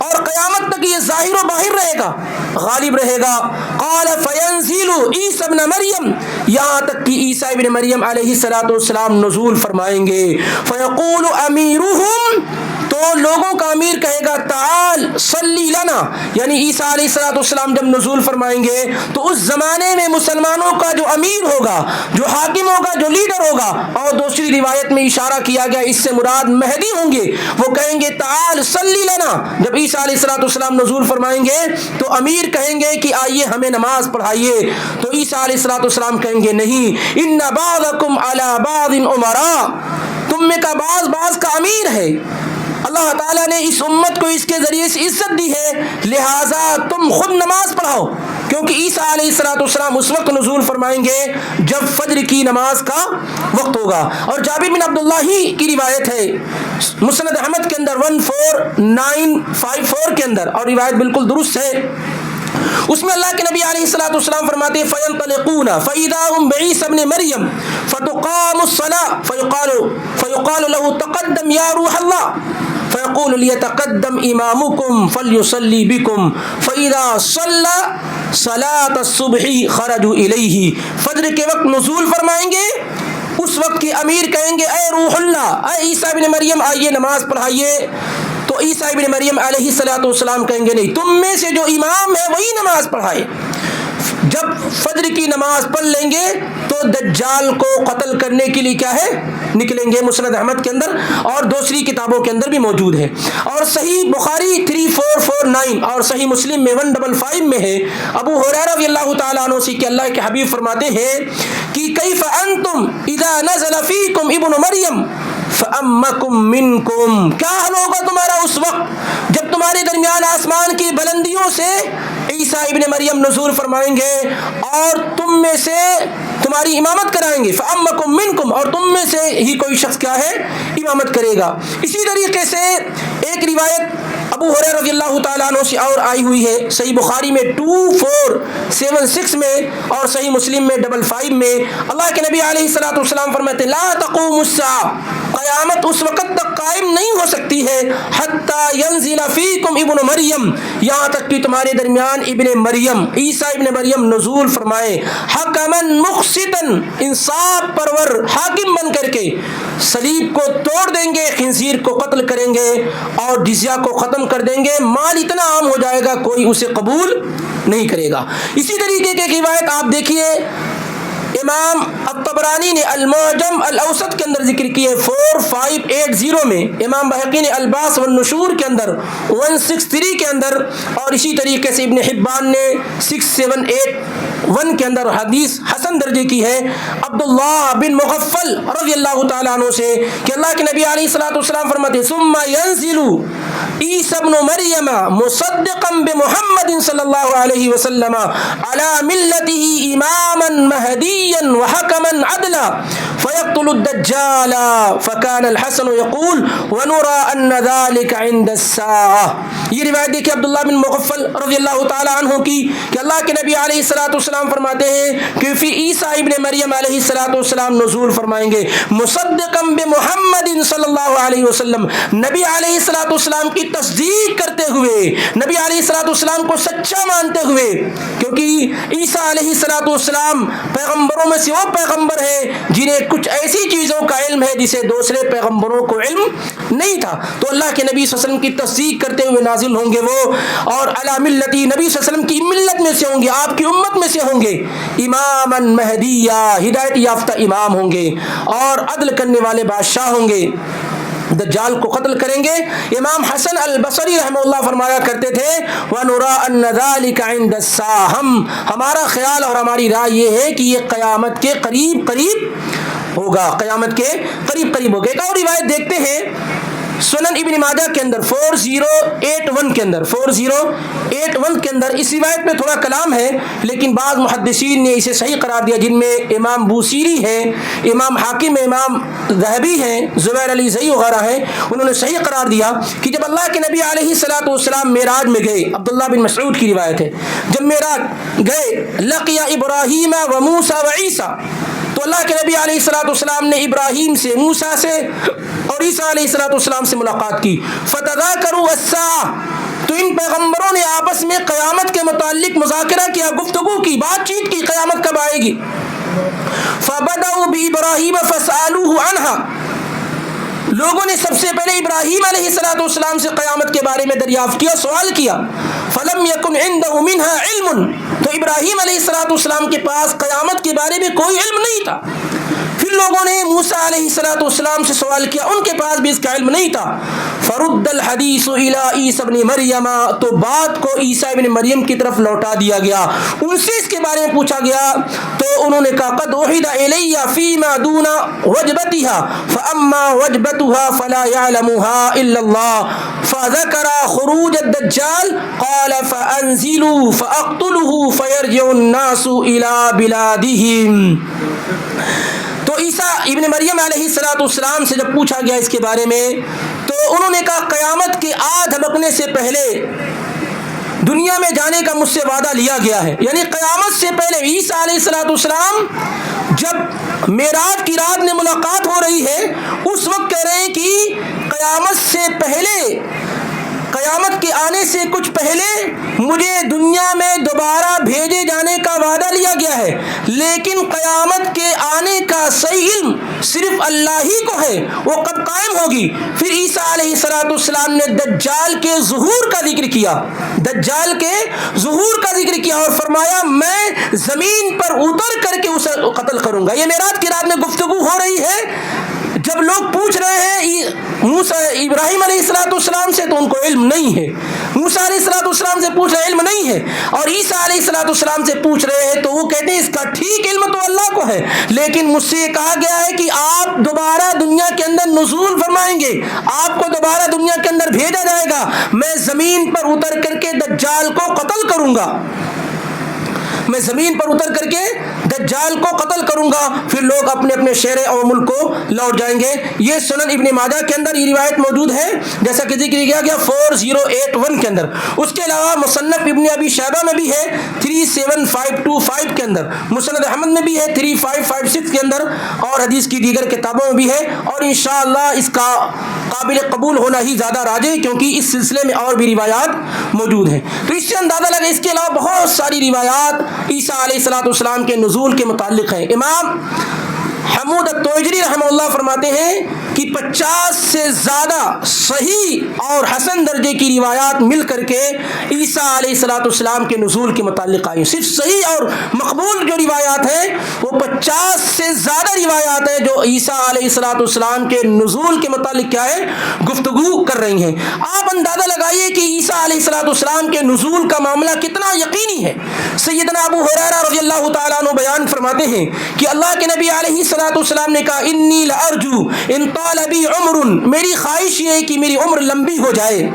اور قیامت تک یہ ظاہر و باہر رہے گا، غالب رہے گا۔ قال فینزل عیسی ابن مریم، یہاں تک کہ عیسیٰ ابن مریم علیہ الصلوۃ والسلام نزول فرمائیں گے۔ فیقول امیرہم، تو لوگوں کا امیر کہے گا تعال صلی لنا، یعنی عیسیٰ علیہ الصلوۃ والسلام جب نزول فرمائیں گے تو اس زمانے میں مسلمانوں کا جو امیر ہوگا، جو حاکم ہوگا، جو لیڈر ہوگا، اور دوسری روایت میں اشارہ کیا گیا اس سے مراد مہدی ہوں گے، وہ کہیں گے تعال صلی لنا۔ جب عیسیٰ علیہ الصلوۃ والسلام نزول فرمائیں گے تو امیر کہیں گے کہ آئیے ہمیں نماز پڑھائیے، تو عیسیٰ علیہ الصلوۃ والسلام کہیں گے نہیں، ان بعضکم علی بعض امراء، تم میں کا بعض کا امیر ہے۔ اللہ تعالیٰ نے اس امت کو اس کے ذریعے سے عزت دی ہے، لہٰذا تم خود نماز پڑھاؤ، کیونکہ عیسیٰ علیہ الصلوۃ والسلام اس وقت نزول فرمائیں گے جب فجر کی نماز کا وقت ہوگا۔ اور جابر بن عبداللہ ہی کی روایت ہے مسند احمد کے اندر 14954 کے اندر، اور روایت بالکل درست ہے، اس میں اللہ کے نبی علیہ الصلوۃ والسلام فرماتے ہیں فینطلقون فاذا هم بعیسی ابن مریم فتقام الصلاة فیقال له تقدم یا روح اللہ فیقول لیتقدم امامکم فلیصلی بکم فاذا صلی صلاة الصبح خرجوا الیہ، فجر کے وقت نزول فرمائیں گے، اس وقت کے امیر کہیں گے اے روح اللہ، اے عیسیٰ ابن مریم آئیے نماز پڑھائیے، تو عیسیٰ ابن مریم علیہ الصلوۃ والسلام کہیں گے نہیں، تم میں سے جو امام ہے وہی نماز پڑھائے۔ جب فجر کی نماز پڑھ لیں گے تو دجال کو قتل کرنے کے لیے کیا ہے؟ نکلیں گے، مسند احمد کے اندر اور دوسری کتابوں کے اندر بھی موجود ہے، اور صحیح بخاری 3449 اور صحیح مسلم میں 155 میں ہے، ابو ہریرہ رضی اللہ تعالیٰ عنہ سے کہ اللہ کے حبیب فرماتے ہیں کہ کیف انتم اذا نزل فیکم ابن مریم فامکم منکم، کیا حال ہوگا تمہارا اس وقت جب تمہارے درمیان آسمان کی بلندیوں سے عیسیٰ ابن مریم نزول فرمائیں گے اور تم میں سے تمہاری امامت کرائیں گے، فامکم منکم، اور تم میں سے ہی کوئی شخص کیا ہے؟ امامت کرے گا۔ اسی طریقے سے ایک روایت ابو ہریرہ رضی اللہ تعالیٰ عنہ سے اور آئی ہوئی ہے صحیح بخاری میں 2476 میں اور صحیح مسلم میں 55 میں، اللہ کے نبی علیہ الصلوۃ والسلام فرماتے ہیں لا تقوم الساعہ، قیامت اس وقت تک قائم نہیں ہو سکتی ہے حتی ینزل فیکم ابن مریم، یہاں تک کہ تمہارے درمیان ابن مریم عیسیٰ ابن مریم نزول فرمائے، حکما مقسطا، انصاف پرور حاکم بن کر کے صلیب کو توڑ دیں گے، خنزیر کو قتل کریں گے اور جزیہ کو ختم کر دیں گے، مال اتنا عام ہو جائے گا کوئی اسے قبول نہیں کرے گا۔ اسی طریقے کی روایت آپ دیکھیے امام الطبرانی نے المعجم الاوسط کے اندر ذکر کی ہے 4580 میں، امام بہقی نے الباس والنشور کے اندر 163 کے اندر، اور اسی طریقے سے ابن حبان نے 678 1 کے اندر حدیث حسن درجے کی ہے عبداللہ بن مغفل رضی اللہ تعالیٰ عنہ سے کہ اللہ کے نبی علیہ الصلوۃ والسلام فرماتے ثم ينزل عیسی ابن مریم مصدقا بمحمد صلی اللہ علیہ وسلم على ملته اماما مہدیا وحکما عدلا فيقتل الدجال فكان الحسن يقول ونرى ان ذلك عند الساعة. یہ روایت دیکھیں عبداللہ بن مغفل رضی اللہ تعالی عنہ کی کہ اللہ کے نبی علیہ الصلوۃ والسلام فرماتے ہیں کہ پھر عیسیٰ ابن مریم علیہ الصلوۃ والسلام نزول فرمائیں گے مصدقا بمحمد صلی اللہ علیہ وسلم، نبی علیہ الصلوۃ والسلام کی تصدیق کرتے ہوئے، نبی علیہ الصلوۃ والسلام کو سچا مانتے ہوئے، کیونکہ عیسیٰ علیہ الصلوۃ والسلام پیغمبروں میں سے وہ پیغمبر ہے جنہیں کچھ ایسی چیزوں کا علم ہے جسے دوسرے پیغمبروں کو علم نہیں تھا، تو اللہ کے نبی صلی اللہ علیہ وسلم کی تصدیق کرتے ہوئے نازل ہوں گے وہ، اور علی ملتی، نبی صلی اللہ علیہ وسلم کی ملت میں سے ہوں گے، آپ کی امت میں سے ہوں گے، اماما مہدیہ، ہدایت یافتہ امام ہوں گے اور عدل کرنے والے بادشاہ ہوں گے، دجال کو قتل کریں گے. امام حسن البصری رحمہ اللہ فرمایا کرتے تھے وَنُرَىٰ أَنَّ ذَلِكَ عِنْدَ السَّاعَةِ، ہمارا خیال اور ہماری رائے یہ ہے کہ یہ قیامت کے قریب قریب ہوگا، قیامت کے قریب قریب ہوگا. ایک اور روایت دیکھتے ہیں سنن ابن ماجہ کے اندر 4081 کے اندر 4081 کے اندر اس روایت میں تھوڑا کلام ہے لیکن بعض محدثین نے اسے صحیح قرار دیا، جن میں امام بوسیری ہے، امام حاکم، امام ذہبی ہیں، زبیر علی زئی وغیرہ ہیں، انہوں نے صحیح قرار دیا کہ جب اللہ کے نبی علیہ الصلوۃ والسلام معراج میں گئے، عبداللہ بن مسعود کی روایت ہے، جب معراج گئے لقیا ابراہیم و موسیٰ و عیسیٰ، تو اللہ کے نبی علیہ الصلوۃ والسلام نے ابراہیم سے، موسیٰ سے اور عیسیٰ علیہ الصلوۃ والسلام سے ملاقات کی. فتذاکروا الساعۃ، تو ان پیغمبروں نے آپس میں قیامت کے متعلق مذاکرہ کیا، گفتگو کی، بات چیت کی، قیامت کب آئے گی. فبدأوا بإبراہیم فسألوه عنها، لوگوں نے سب سے پہلے ابراہیم علیہ الصلوۃ والسلام سے قیامت کے بارے میں دریافت کیا، سوال کیا. فلم یکن عنده منها علم، تو ابراہیم علیہ الصلوۃ والسلام کے پاس قیامت کے بارے میں کوئی علم نہیں تھا. پھر لوگوں نے موسیٰ علیہ الصلوۃ والسلام سے سوال کیا، ان کے پاس بھی اس کا علم نہیں تھا. فرد الحدیث الی عیسی ابن مریم، تو بات کو عیسیٰ ابن مریم کی طرف لوٹا دیا گیا، ان سے اس کے بارے میں پوچھا گیا تو انہوں نے کہا قد اوحی الی فیما دون وجبتها فاما وجبتها فلا يعلمها الا الله فذكر خروج الدجال قال فانزلوا فاقتله فيرجع الناس الى بلادهم. تو عیسیٰ ابن مریم علیہ الصلوۃ والسلام سے جب پوچھا گیا اس کے بارے میں تو انہوں نے کہا قیامت کے آدھ دھمکنے سے پہلے دنیا میں جانے کا مجھ سے وعدہ لیا گیا ہے. یعنی قیامت سے پہلے عیسیٰ علیہ الصلوۃ والسلام جب معراج کی رات میں ملاقات ہو رہی ہے اس وقت کہہ رہے ہیں کہ قیامت سے پہلے، قیامت کے آنے سے کچھ پہلے مجھے دنیا میں دوبارہ بھیجے جانے کا وعدہ لیا گیا ہے، لیکن قیامت کے آنے کا صحیح علم صرف اللہ ہی کو ہے، وہ کب قائم ہوگی. پھر عیسیٰ علیہ الصلوۃ والسلام نے دجال کے ظہور کا ذکر کیا، دجال کے ظہور کا ذکر کیا اور فرمایا میں زمین پر اتر کر کے اسے قتل کروں گا. یہ معراج کی رات میں گفتگو ہو رہی ہے، جب لوگ پوچھ رہے ہیں موسیٰ ابراہیم علیہ الصلوۃ والسلام سے تو ان کو علم نہیں ہے، موسیٰ علیہ الصلوۃ والسلام سے پوچھ رہے علم نہیں ہے، اور عیسیٰ علیہ الصلوۃ والسلام سے پوچھ رہے ہیں تو وہ کہتے ہیں اس کا ٹھیک علم تو اللہ کو ہے، لیکن مجھ سے یہ کہا گیا ہے کہ آپ دوبارہ دنیا کے اندر نزول فرمائیں گے، آپ کو دوبارہ دنیا کے اندر بھیجا جائے گا، میں زمین پر اتر کر کے دجال کو قتل کروں گا، میں زمین پر اتر کر کے دجال کو قتل کروں گا، پھر لوگ اپنے اپنے شہر اور ملک کو لوٹ جائیں گے. یہ سنن ابن ماجہ کے اندر یہ روایت موجود ہے جیسا کہ ذکر کیا گیا 4081 کے اندر. اس کے علاوہ مصنف ابن ابی شیبہ میں بھی ہے 37525 کے اندر، مسند احمد میں بھی ہے 3556 کے اندر، اور حدیث کی دیگر کتابوں میں بھی ہے، اور انشاءاللہ اس کا قابل قبول ہونا ہی زیادہ راجح کیونکہ اس سلسلے میں اور بھی روایات موجود ہیں. تو اس سے اندازہ لگا اس کے علاوہ بہت ساری روایات عیسیٰ علیہ الصلوۃ والسلام کے نزول کے متعلق ہیں. امام حمود التوجری رحمہ فرماتے ہیں کہ 50 سے زیادہ صحیح اور حسن درجے کی روایات مل کر کے عیسیٰ علیہ السلام کے نزول کے متعلق آئی. صرف صحیح اور مقبول جو روایات ہیں وہ 50 سے زیادہ روایات ہیں جو عیسیٰ علیہ السلام کے نزول کے متعلق کیا ہے گفتگو کر رہی ہیں. آپ اندازہ لگائیے کہ عیسیٰ علیہ السلام کے نزول کا معاملہ کتنا یقینی ہے. سیدنا ابو ہریرہ رضی اللہ تعالیٰ عنہ بیان فرماتے ہیں کہ اللہ کے نبی علیہ السلام نے کہا انی لارجو ان طال بی عمر، میری خواہش یہ ہے کہ میری عمر لمبی ہو جائے.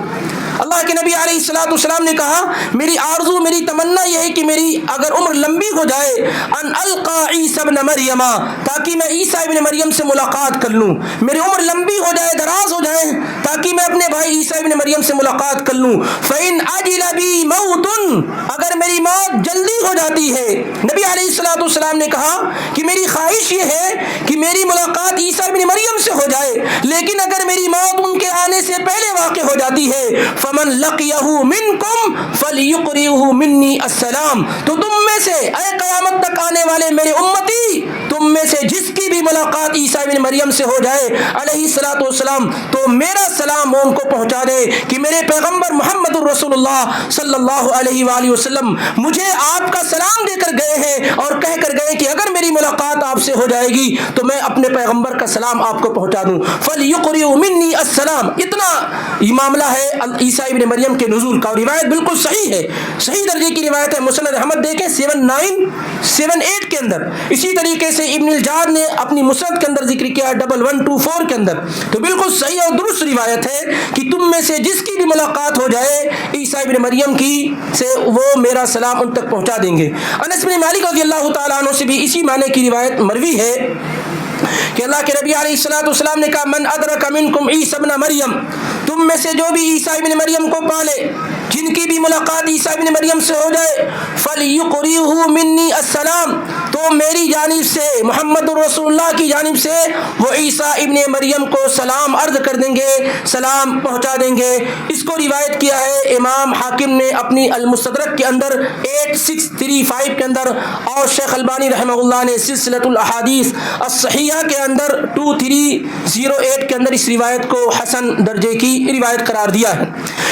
اللہ کے نبی علیہ السلام نے کہا میری آرزو، میری تمنا یہ ہے کہ میری اگر عمر لمبی ہو جائے ان القا عیسی ابن مریم، تاکہ میں عیسیٰ ابن مریم سے ملاقات کر لوں. میری عمر لمبی ہو جائے، دراز ہو جائے، تاکہ میں اپنے بھائی عیسیٰ ابن مریم سے ملاقات کر لوں. فإن عجل بی موت، اگر میری موت جلدی ہو جاتی ہے، نبی علیہ السلام نے کہا کہ میری خواہش یہ ہے کہ میری ملاقات عیسیٰ ابن مریم سے ہو جائے، لیکن اگر میری موت ان کے آنے سے پہلے واقع ہو جاتی ہے فمن لقیہ منکم فلیقرئہ منی السلام، تو تم میں سے اے قیامت تک آنے والے میرے امتی، تم میں سے جس کی بھی ملاقات عیسیٰ ابن مریم سے ہو جائے علیہ السلام تو میرا سلام ان کو پہنچا دے کہ میرے پیغمبر محمد الرسول اللہ صلی اللہ علیہ وآلہ وسلم مجھے آپ کا سلام دے کر گئے ہیں اور کہہ کر گئے کہ اگر میری ملاقات آپ سے ہو جائے گی تو میں اپنے پیغمبر کا سلام آپ کو پہنچا دوں. فلیقرئ منی السلام، اتنا یہ معاملہ ہے عیسیٰ ابن مریم کے نزول کا. اور روایت بالکل صحیح ہے، صحیح درجے کی روایت ہے. مسند احمد دیکھیں 7978 کے اندر. اسی طریقے سے ابن الجاد نے اپنی مسند کے اندر ذکر کیا 1124 کے اندر. تو بالکل صحیح اور درست روایت ہے کہ تم میں سے جس کی بھی ملاقات ہو جائے عیسیٰ ابن مریم کی سے وہ میرا سلام ان تک پہنچا دیں گے. انس بن مالک رضی اللہ تعالیٰ عنہ سے بھی اسی معنی کی روایت مروی ہے کہ اللہ کے نبی علیہ السلام نے کہا من ادرک منکم عیسی ابن مریم، تم میں سے جو بھی عیسیٰ ابن مریم کو پالے، جن کی بھی ملاقات عیسیٰ ابن مریم سے ہو جائے فلیقرئہ منی السلام، تو میری جانب سے محمد الرسول اللہ کی جانب سے وہ عیسیٰ ابن مریم کو سلام عرض کر دیں گے، سلام پہنچا دیں گے. اس کو روایت کیا ہے امام حاکم نے اپنی المستدرک کے اندر 8635 کے اندر، اور شیخ البانی رحمہ اللہ نے سلسلۃ الاحادیث الصحیحہ کے اندر 2308 کے اندر اس روایت کو حسن درجے کی روایت قرار دیا ہے.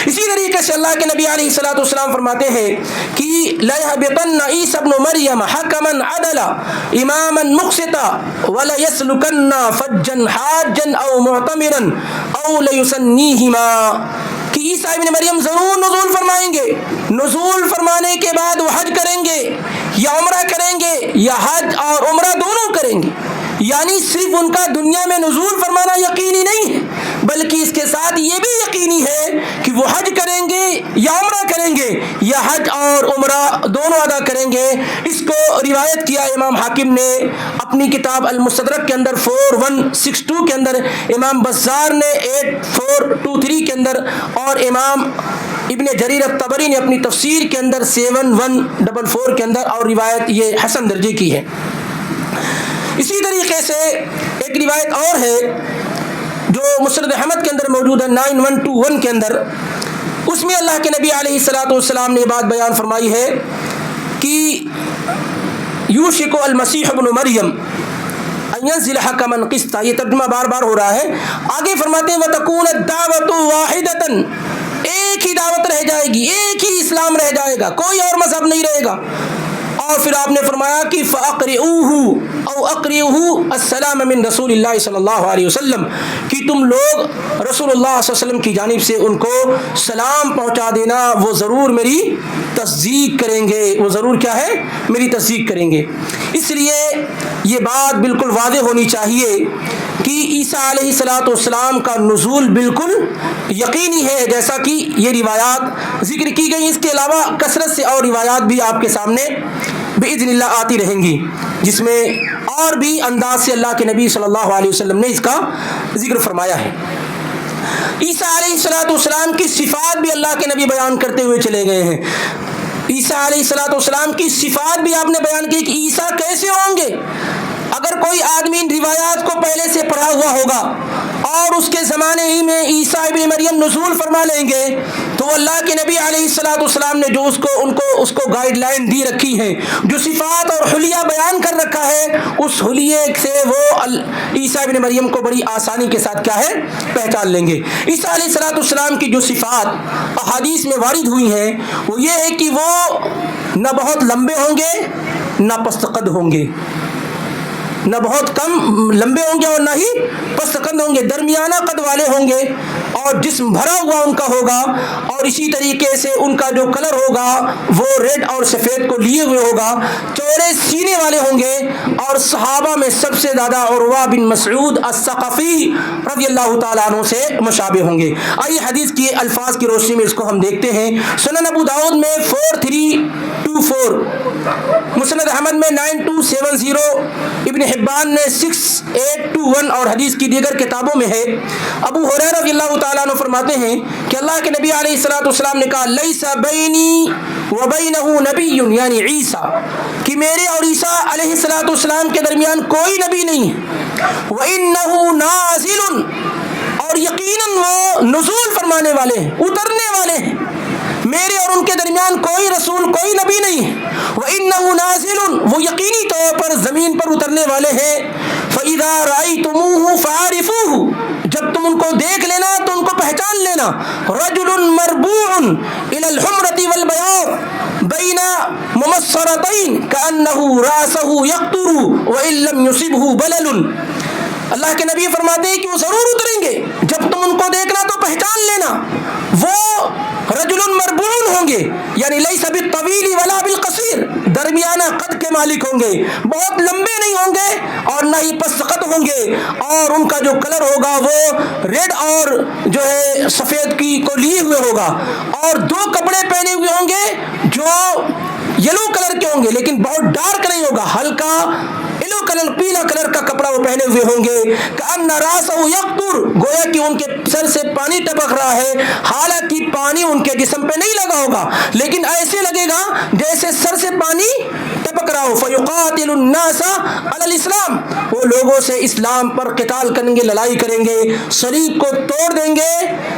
اسی طریقے سے اللہ کے نبی علیہ السلام فرماتے ہیں کہ لَيَهْبِطَنَّ عِيسَى ابْنُ مَرْيَمَ حَكَمًا عَدَلًا إِمَامًا مُقْسِطًا وَلَيَسْلُكَنَّ فَجًّا حَاجًّا أَوْ مُعْتَمِرًا أَوْ لَيُسَنِّيهِمَا، کہ عیسیٰ ابن مریم ضرور نزول فرمائیں گے، نزول فرمانے کے بعد وہ حج کریں گے یا عمرہ کریں گے یا حج اور عمرہ دونوں کریں گے. یعنی صرف ان کا دنیا میں نزول فرمانا یقینی نہیں ہے، بلکہ اس کے ساتھ یہ بھی یقینی ہے کہ وہ حج کریں گے یا عمرہ کریں گے یا حج اور عمرہ دونوں ادا کریں گے. اس کو روایت کیا امام حاکم نے اپنی کتاب المستدرک کے اندر 4162 کے اندر، امام بزار نے 8423 کے اندر، اور امام ابن جریر الطبری نے اپنی تفسیر کے اندر 7144 کے اندر، اور روایت یہ حسن درجے کی ہے. اسی طریقے سے ایک روایت اور ہے جو مسند احمد کے اندر موجود ہے 9121 کے اندر. اس میں اللہ کے نبی علیہ السلام نے بات بیان فرمائی ہے کہ یوشک المسیح ابن مریم ان ينزل حکما قسطا، یہ ترجمہ بار بار ہو رہا ہے. آگے فرماتے ہیں وتکون الدعوۃ واحدۃ، ایک ہی دعوت رہ جائے گی، ایک ہی اسلام رہ جائے گا، کوئی اور مذہب نہیں رہے گا. اور پھر آپ نے فرمایا کہ فَأَقْرِئُوهُ أَوْ أَقْرِئُوهُ السَّلَامَ مِن رسول اللہ صلی اللہ علیہ وسلم، کہ تم لوگ رسول اللہ صلی اللہ علیہ وسلم کی جانب سے ان کو سلام پہنچا دینا، وہ ضرور میری تصدیق کریں گے، وہ ضرور کیا ہے میری تصدیق کریں گے. اس لیے یہ بات بالکل واضح ہونی چاہیے کہ عیسیٰ علیہ السلام کا نزول بالکل یقینی ہے، جیسا کہ یہ روایات ذکر کی گئی. اس کے علاوہ کثرت سے اور روایات بھی آپ کے سامنے باذن اللہ آتی رہیں گی، جس میں اور بھی انداز سے اللہ کے نبی صلی اللہ علیہ وسلم نے اس کا ذکر فرمایا ہے. عیسیٰ علیہ السلام کی صفات بھی اللہ کے نبی بیان کرتے ہوئے چلے گئے ہیں. عیسیٰ علیہ السلام کی صفات بھی آپ نے بیان کی کہ عیسیٰ کیسے ہوں گے. اگر کوئی آدمی ان روایات کو پہلے سے پڑھا ہوا ہوگا اور اس کے زمانے ہی میں عیسیٰ ابن مریم نزول فرما لیں گے تو اللہ کے نبی علیہ السلام نے جو اس کو گائیڈ لائن دی رکھی ہے, جو صفات اور حلیہ بیان کر رکھا ہے, اس حلیے سے وہ عیسیٰ ابن مریم کو بڑی آسانی کے ساتھ کیا ہے پہچان لیں گے. عیسیٰ علیہ السلام کی جو صفات احادیث میں وارد ہوئی ہیں وہ یہ ہے کہ وہ نہ بہت لمبے ہوں گے نہ پست قد ہوں گے, نہ بہت کم لمبے ہوں گے اور نہ ہی پست قد ہوں گے, درمیانہ قد والے ہوں گے اور جسم بھرا ہوا ان کا ہوگا, اور اسی طریقے سے ان کا جو کلر ہوگا وہ ریڈ اور سفید کو لیے ہوئے ہوگا, چوڑے سینے والے ہوں گے, اور صحابہ میں سب سے زیادہ عروہ بن مسعود الثقفی رضی اللہ تعالیٰ عنہ سے مشابہ ہوں گے. آئیے حدیث کی الفاظ کی روشنی میں اس کو ہم دیکھتے ہیں. سنن ابو داؤد میں 4324, مسند احمد میں 9270, ابن حبان نے 6821 اور حدیث کی دیگر کتابوں میں ہے. ابو ہریرہ رضی اللہ تعالیٰ عنہ فرماتے ہیں کہ اللہ کے نبی علیہ السلام نے کہا لیس بینی و بینہ نبی, یعنی عیسیٰ کہ میرے اور عیسیٰ علیہ السلام کے درمیان کوئی نبی نہیں ہے. وَإِنَّهُ نَازِلٌ, اور یقیناً وہ نزول فرمانے والے ہیں, اترنے والے ہیں. میرے اور ان کے درمیان کوئی رسول کوئی نبی نہیں ہے. وَإِنَّهُ نَازِلٌ, وہ یقینی طور پر زمین پر اترنے والے ہیں. فَإِذَا رَأَيْتُمُوهُ فَعَرِفُوهُ, جب تم ان کو دیکھ لینا تو ان کو پہچان لینا. رَجُلٌ مَرْبُوعٌ إِلَى الْحُمْرَةِ وَالْبَيَاضِ بَيْنَ مُمَصَّرَتَيْنِ كَأَنَّهُ رَأْسُهُ يَقْطُرُ وَإِن لَّمْ يُصِبْهُ بَلَلٌ. اللہ کے نبی فرماتے ہیں کہ وہ ضرور اتریں گے, جب تم ان کو دیکھنا تو پہچان لینا. وہ رجل مربوع ہوں گے, یعنی لیس بالطویل ولا بالقصیر, درمیانہ قد کے مالک ہوں گے, بہت لمبے نہیں ہوں گے اور نہ ہی پست قد ہوں گے, اور ان کا جو کلر ہوگا وہ ریڈ اور جو ہے سفید کی کو لیے ہوئے ہوگا, اور دو کپڑے پہنے ہوئے ہوں گے جو یلو کلر کے ہوں گے لیکن بہت ڈارک نہیں ہوگا, ہلکا یلو کلر پیلا کلر کا کپڑا وہ پہنے ہوئے ہوں گے. کأن راسہ یقطر, گویا کہ ان کے سر سے پانی ٹپک رہا ہے, حالانکہ پانی ان کے جسم پہ نہیں لگا ہوگا لیکن ایسے لگے گا جیسے سر سے پانی ٹپک رہا ہو. فیقاتل الناس علی الاسلام, وہ لوگوں سے اسلام پر قتال کریں گے, لڑائی کریں گے, صلیب کو توڑ دیں گے,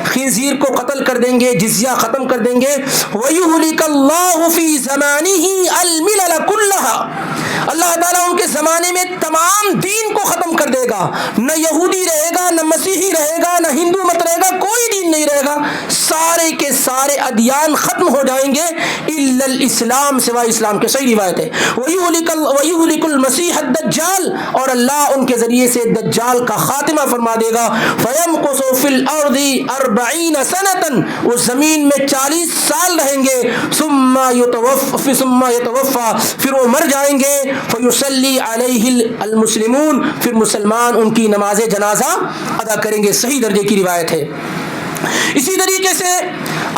خنزیر کو قتل کر دیں گے, جزیہ ختم کر دیں گے. وَيُهْلِكَ اللَّهُ فِي زَمَانِهِ الْمِلَلَ كُلَّهَا, اللہ تعالیٰ ان کے زمانے میں تمام دین کو ختم کر دے گا. نہ یہودی رہے گا, نہ مسیحی رہے گا, نہ ہندو مت رہے گا, کوئی دین نہیں رہے گا, سارے کے سارے ادیان ختم ہو جائیں گے الا الاسلام, سوائے اسلام کے. صحیح روایت ہے. وَيُهْلِكُ الْمَسِيحَ الدَّجَّالَ, اور اللہ ان کے ذریعے سے دجال کا خاتمہ فرما دے گا. فَيَمْكُثُ فِي الْأَرْضِ 40 سَنَةً, وہ زمین میں 40 سال رہیں گے. ثُمَّ يَتَوَفَّى, پھر وہ مر جائیں گے. فَيُصَلِّي عَلَيْهِ الْمُسْلِمُونَ, پھر مسلمان ان کی نماز جنازہ ادا کریں گے. صحیح درجے کی روایت ہے. اسی طریقے سے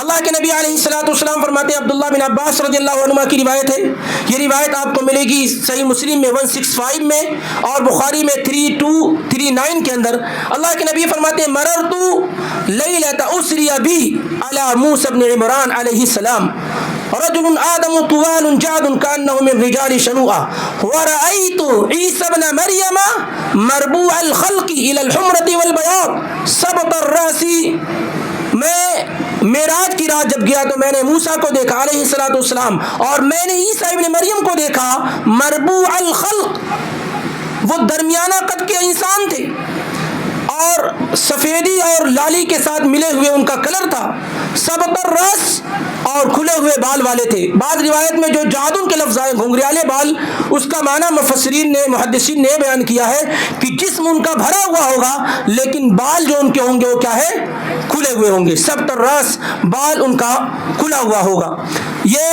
اللہ کے نبی علیہ السلام فرماتے ہیں, عبداللہ بن عباس رضی اللہ عنہ کی روایت ہے, یہ روایت آپ کو ملے گی صحیح مسلم میں 165 میں اور بخاری میں 3239 کے اندر. اللہ کے نبی فرماتے ہیں مررت لیلۃ اسری بی علی موسی بن عمران علیہ السلام, رجل آدم طوال جاد كأنه من رجال شنوءة, ورأيت عيسى بن مريم مربوع الخلق إلى الحمرة والبياض سبط الرأس. میں معراج کی رات جب گیا تو میں نے موسیٰ کو دیکھا علیہ السلام, اور میں نے عیسیٰ ابن مریم کو دیکھا مربوع الخلق, وہ درمیانہ قد کے انسان تھے اور سفیدی اور لالی کے ساتھ ملے ہوئے ان کا کلر تھا. سبط الراس, اور کھلے ہوئے بال والے تھے. بعض روایت میں جو جادن کے لفظ آئے گھنگریالے بال, اس کا معنی مفسرین نے محدثین نے بیان کیا ہے کہ جسم ان کا بھرا ہوا ہوگا لیکن بال جو ان کے ہوں گے وہ کیا ہے کھلے ہوئے ہوں گے. سبط الراس, بال ان کا کھلا ہوا ہوگا. یہ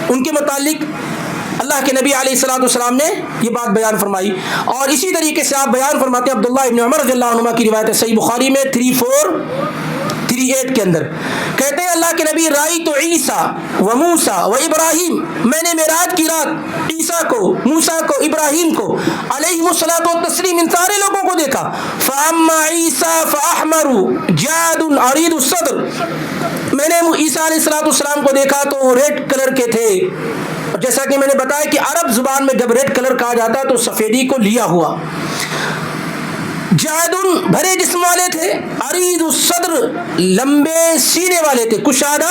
ان کے متعلق اللہ کے نبی علیہ السلام نے یہ بات بیان فرمائی. اور اسی طریقے سے آپ بیان فرماتے ہیں عبداللہ ابن عمر رضی اللہ عنہ کی روایت ہے صحیح بخاری میں 3438 کے اندر, کہتے ہیں اللہ کے نبی رأیت عیسیٰ و موسیٰ و ابراہیم, میں نے معراج کی رات عیسیٰ کو, موسیٰ کو, ابراہیم کو علیہم الصلاۃ والتسلیم ان سارے لوگوں کو دیکھا. فاما عیسیٰ فاحمر جاد عریض الصدر, میں نے عیسیٰ علیہ السلام کو دیکھا تو وہ ریڈ کلر کے تھے. جیسا کہ میں نے بتایا کہ عرب زبان میں جب ریڈ کلر کہا جاتا ہے تو سفیدی کو لیا ہوا. جعد بھرے جسم والے تھے، عریض الصدر لمبے سینے والے تھے، کشادہ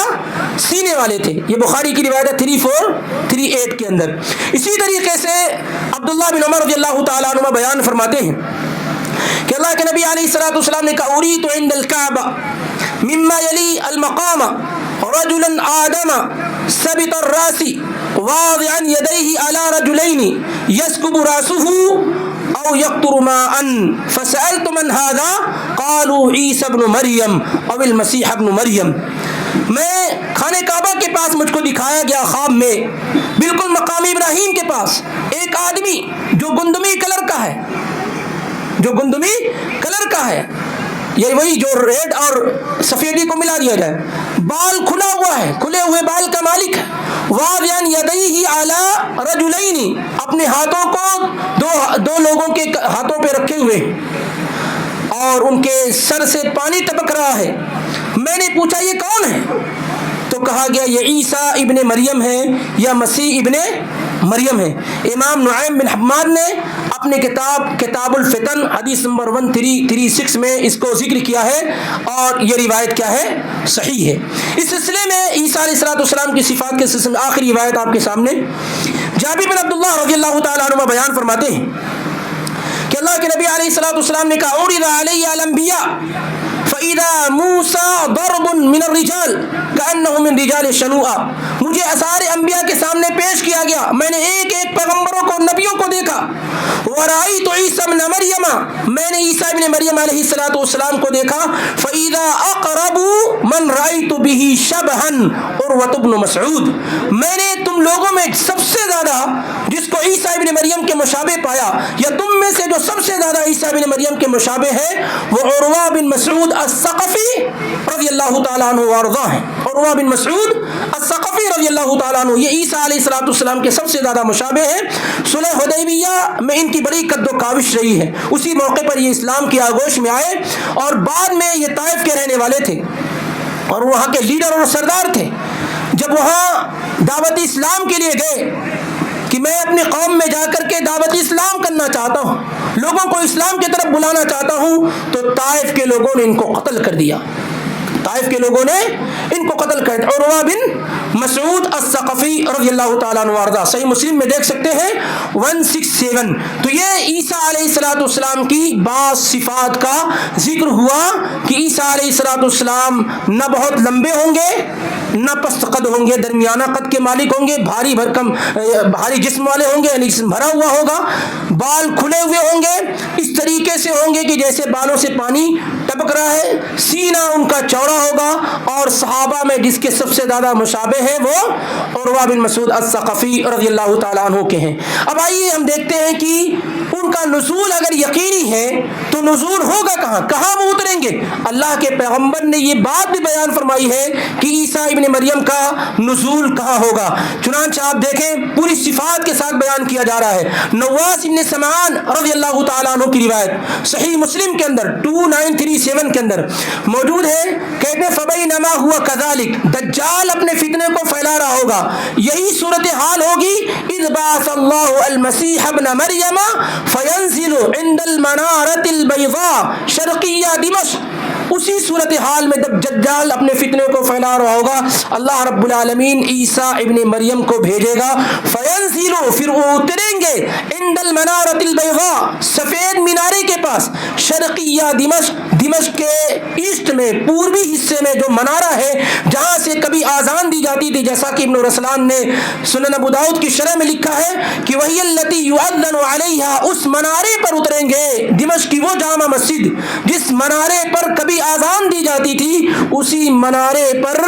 سینے والے تھے. یہ بخاری کی روایت ہے 3438 کے اندر. اسی طریقے سے عبداللہ بن عمر رضی اللہ تعالیٰ عنہ بیان فرماتے ہیں کہ اللہ کے نبی علیہ الصلوۃ والسلام نے کہا اریت عند الکعبہ مما یلی المقام رجلا آدم ثبت الراس واضعا يديه على رجلين يسكب راسه او يقطر ماء فسألت من هذا قالوا عيسى ابن مريم او المسيح ابن مريم. میں خانہ کعبہ کے پاس مجھ کو دکھایا گیا خواب میں، بالکل مقام ابراہیم کے پاس ایک آدمی جو گندمی کلر کا ہے، جو گندمی کلر کا ہے، یہ وہی جو ریڈ اور سفیدی کو ملا دیا جائے، بال کھلا ہوا ہے، کھلے ہوئے بال کا مالک ہے. واضعاً یدیہ علی رجلین، اپنے ہاتھوں کو دو لوگوں کے ہاتھوں پہ رکھے ہوئے اور ان کے سر سے پانی ٹپک رہا ہے. میں نے پوچھا یہ کون ہے؟ تو کہا گیا یہ عیسیٰ ابن مریم ہے یا مسیح ابن مریم ہے. امام نعیم بن حماد نے اپنے کتاب الفتن حدیث نمبر 1336 میں اس کو ذکر کیا ہے اور یہ روایت کیا ہے؟ صحیح ہے. اس سلسلے میں عیسیٰ علیہ الصلوۃ والسلام کی صفات کے سلسلے میں آخری روایت آپ کے سامنے جابر بن عبداللہ رضی اللہ تعالیٰ عنہ بیان فرماتے ہیں کہ اللہ کے نبی علیہ الصلوۃ والسلام نے کہا عرض علی الانبیاء فَإِذَا مُوسَى ضَرْبٌ مِّنَ الرِّجَالِ كَأَنَّهُ مِن رِّجَالِ شَنُوءَ. مجھے سارے انبیاء کے سامنے پیش کیا گیا، میں نے ایک ایک پیغمبروں کو، نبیوں کو دیکھا. وَرَأَيْتُ عِيسَى ابْنَ مَرْيَمَ، میں نے عیسیٰ ابن مریم علیہ الصلوۃ والسلام کو دیکھا. فَإِذَا أَقْرَبُ مَن رَأَيْتُ بِهِ شَبْهًا عُرْوَةُ بْنُ مسعود. میں نے تم لوگوں میں سب سے زیادہ جس کو عیسیٰ ابن مریم کے مشابہ پایا، یا تم میں سے جو سب سے زیادہ عیسیٰ ابن مریم کے مشابہ ہے وہ عروہ بن مسعود الثقفی رضی اللہ تعالیٰ عنہ وارضاہ ہیں. عروہ بن مسعود الثقفی رضی اللہ تعالیٰ عنہ یہ عیسیٰ علیہ الصلوۃ والسلام کے سب سے زیادہ مشابہ ہیں. صلح حدیبیہ میں ان کی بڑی قد و کاوش رہی ہے. اسی موقع پر یہ اسلام کی آغوش میں آئے اور بعد میں یہ طائف کے رہنے والے تھے اور وہاں کے لیڈر اور سردار تھے. جب وہاں دعوت اسلام کے لیے گئے کہ میں اپنی قوم میں جا کر کے دعوت اسلام کرنا چاہتا ہوں، لوگوں کو اسلام کی طرف بلانا چاہتا ہوں، تو طائف کے لوگوں نے ان کو قتل کر دیا. طائف کے لوگوں نے ان کو قتل کر دیا. عروہ بن مسعود الثقفی رضی اللہ تعالیٰ عنہ وارضاہ، صحیح مسلم میں دیکھ سکتے ہیں 167. تو یہ عیسیٰ علیہ الصلوۃ والسلام کی بعض صفات کا ذکر ہوا کہ عیسیٰ علیہ الصلوۃ والسلام نہ بہت لمبے ہوں گے نہ پست قد ہوں گے، درمیانہ قد کے مالک ہوں گے، بھاری جسم والے ہوں گے، یعنی جسم بھرا ہوا ہوگا، بال کھلے ہوئے ہوں گے، اس طریقے سے ہوں گے کہ جیسے بالوں سے پانی ٹپک رہا ہے. سینہ ان کا چوڑا ہوگا اور صحابہ میں جس کے سب سے زیادہ مشابہ ہیں وہ عروہ بن مسعود الثقفی رضی اللہ تعالیٰ عنہ کے ہیں. اب آئیے ہم دیکھتے ہیں کہ ان کا نزول اگر یقینی ہے تو نزول ہوگا کہاں وہ اتریں گے؟ اللہ کے پیغمبر نے یہ بات بھی بیان فرمائی ہے کہ عیسیٰ ابن مریم کا نزول کہاں ہوگا. چنانچہ آپ دیکھیں پوری صفات کے ساتھ بیان کیا جا رہا ہے. نواس ابن سمعان رضی اللہ تعالیٰ عنہ کی روایت صحیح مسلم کے اندر 2937 کے اندر موجود ہے. کہتے ہیں فبینما ہوا کذالک، دجال اپنے فتنے کو پھیلا رہا ہوگا، یہی صورتحال ہوگی اذ بعث اللہ المسیح ابن مریم فینزل عند المنارۃ البیضاء شرقیہ دمشق. اسی صورتحال میں جب دجال اپنے فتنے کو پھیلا رہا ہوگا اللہ رب العالمین عیسیٰ ابن مریم کو بھیجے گا. فینزلوا، پھر وہ اتریں گے عند المنارۃ البیضاء، سفید مینارے کے پاس، شرقیہ دمشق کے ایسٹ میں، پوروی حصے میں جو منارہ ہے جہاں سے کبھی آزان دی جاتی تھی، جیسا کہ ابن رسلان نے سنن ابو داؤد کی شرح میں لکھا ہے کہ وہی التی یؤذن علیہا، اس منارے پر اتریں گے. دمشق کی وہ جامع مسجد جس منارے پر کبھی آزان دی جاتی تھی، اسی منارے پر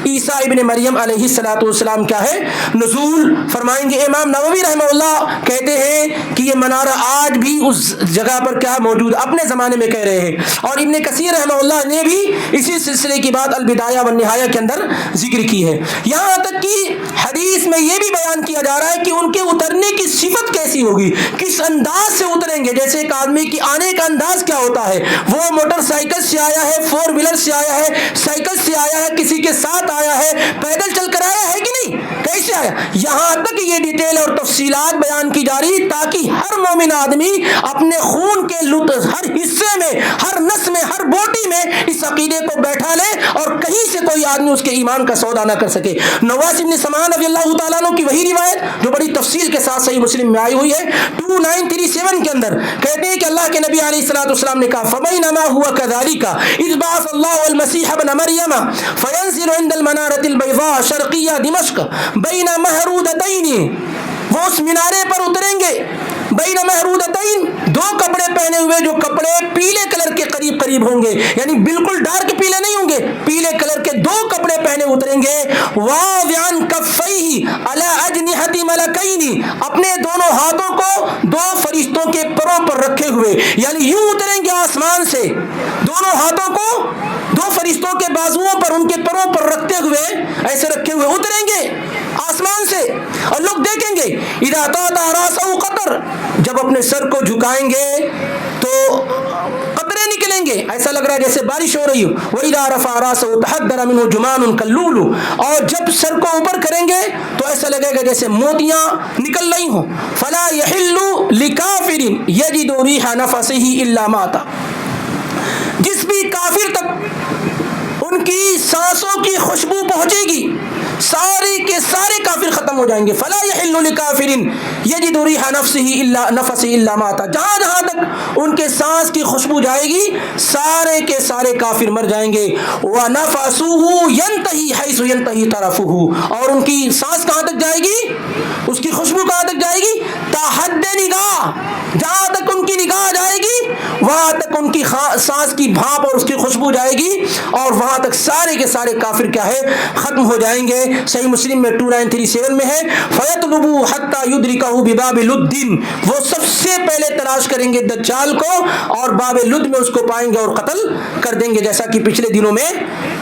عیسیٰ ابن مریم علیہ الصلوۃ والسلام کیا ہے؟ نزول فرمائیں گے. امام نووی رحمہ اللہ کہتے ہیں کہ یہ منارہ آج بھی اس جگہ پر کیا موجود، اپنے زمانے میں کہہ رہے ہیں. اور ابن کثیر رحمہ اللہ نے بھی اسی سلسلے کی بات البدایہ والنہایہ کے اندر ذکر کی ہے. یہاں تک کہ حدیث میں یہ بھی بیان کیا جا رہا ہے کہ ان کے اترنے کی صفت کیسی ہوگی، کس انداز سے اتریں گے. جیسے ایک آدمی کی آنے کا انداز کیا ہوتا ہے، وہ موٹر سائیکل سے آیا ہے، 4 ویلر سے آیا ہے، سائیکل سے آیا ہے، کسی کے ساتھ آیا ہے، پیدل چل کر آیا ہے کہ نہیں، کیسے آیا یہاں تک یہ ڈیٹیل اور تفصیلات بیان کی جا رہی تاکہ ہر مومن آدمی اپنے خون کے لطف ہر حصے میں, ہر نس میں, ہر بوٹی میں اس عقیدے کو بیٹھا لے اور کہیں سے کوئی آدمی اس کے ایمان کا سودا نہ کر سکے. نواس بن سمعان رضی اللہ تعالیٰ عنہ کی وہی روایت جو بڑی تفصیل کے ساتھ صحیح مسلم میں آئی ہوئی ہے 2937 کے اندر کہتے ہیں کہ اللہ کے نبی علیہ الصلوۃ والسلام نے کہا فبینما هو كذلك اذ بعث الله المسيح ابن مریم فينزل عند المنارة البيضاء شرقية دمشق بين مہرودتین, وہ اس مینارے پر اتریں گے بین مہرودتین, دو کپڑے پہنے ہوئے جو کپڑے پیلے کلر کے قریب قریب ہوں گے, یعنی بالکل ڈارک پیلے نہیں ہوں گے, پیلے کلر کے دو کپڑے پہنے اتریں گے. واضعا کفیہ علی اجنحۃ ملکین, اپنے دونوں ہاتھوں کو دو فرشتوں کے پروں پر رکھے ہوئے, یعنی یوں اتریں گے آسمان سے دونوں ہاتھوں کو دو فرشتوں کے بازوؤں پر ان کے پروں پر رکھتے ہوئے ایسے رکھے ہوئے اتریں گے آسمان سے, اور لوگ دیکھیں گے اذا طاط راسہ قطر, جب اپنے سر کو جھکائیں گے تو قطرے نکلیں گے, ایسا لگ رہا ہے جیسے بارش ہو رہی ہو. وَإِذَا رَفَعَ رَأْسَهُ تَحَدَّرَ مِنْهُ جُمَانٌ كَاللُّؤْلُؤِ, اور جب سر کو اوپر کریں گے تو ایسا لگے گا جیسے موتیاں نکل رہی ہوں. فَلَا يَحِلُّ لِكَافِرٍ يَجِدُ رِيحَ نَفَسِهِ إِلَّا مَاتَ, جس بھی کافر تک ان کی سانسوں کی خوشبو پہنچے گی سارے کے سارے کافر ختم ہو جائیں گے. فلا يحل لكافر يجد ريح نفسه الا مات, جہاں جہاں تک ان کے سانس کی خوشبو جائے گی سارے کے سارے کافر مر جائیں گے. ونفسه ينتهي حيث ينتهي طرفه, اور ان کی سانس کہاں تک جائے گی, اس کی خوشبو کہاں تک جائے گی, تحد نگاہ, جہاں تک ان کی نگاہ جائے گی وہاں تک ان کی سانس کی بھاپ اور اس کی خوشبو جائے گی, اور وہاں تک سارے کے سارے کافر کیا ہے ختم ہو جائیں گے. صحیح مسلم میں 2937 میں ہے فَيَطْلُبُ حَتَّى يُدْرِكَهُ بِبَابِ لُدٍّ, وہ سب سے پہلے تلاش کریں گے دجال کو اور باب لد میں اس کو پائیں گے اور قتل کر دیں گے, جیسا کہ پچھلے دنوں میں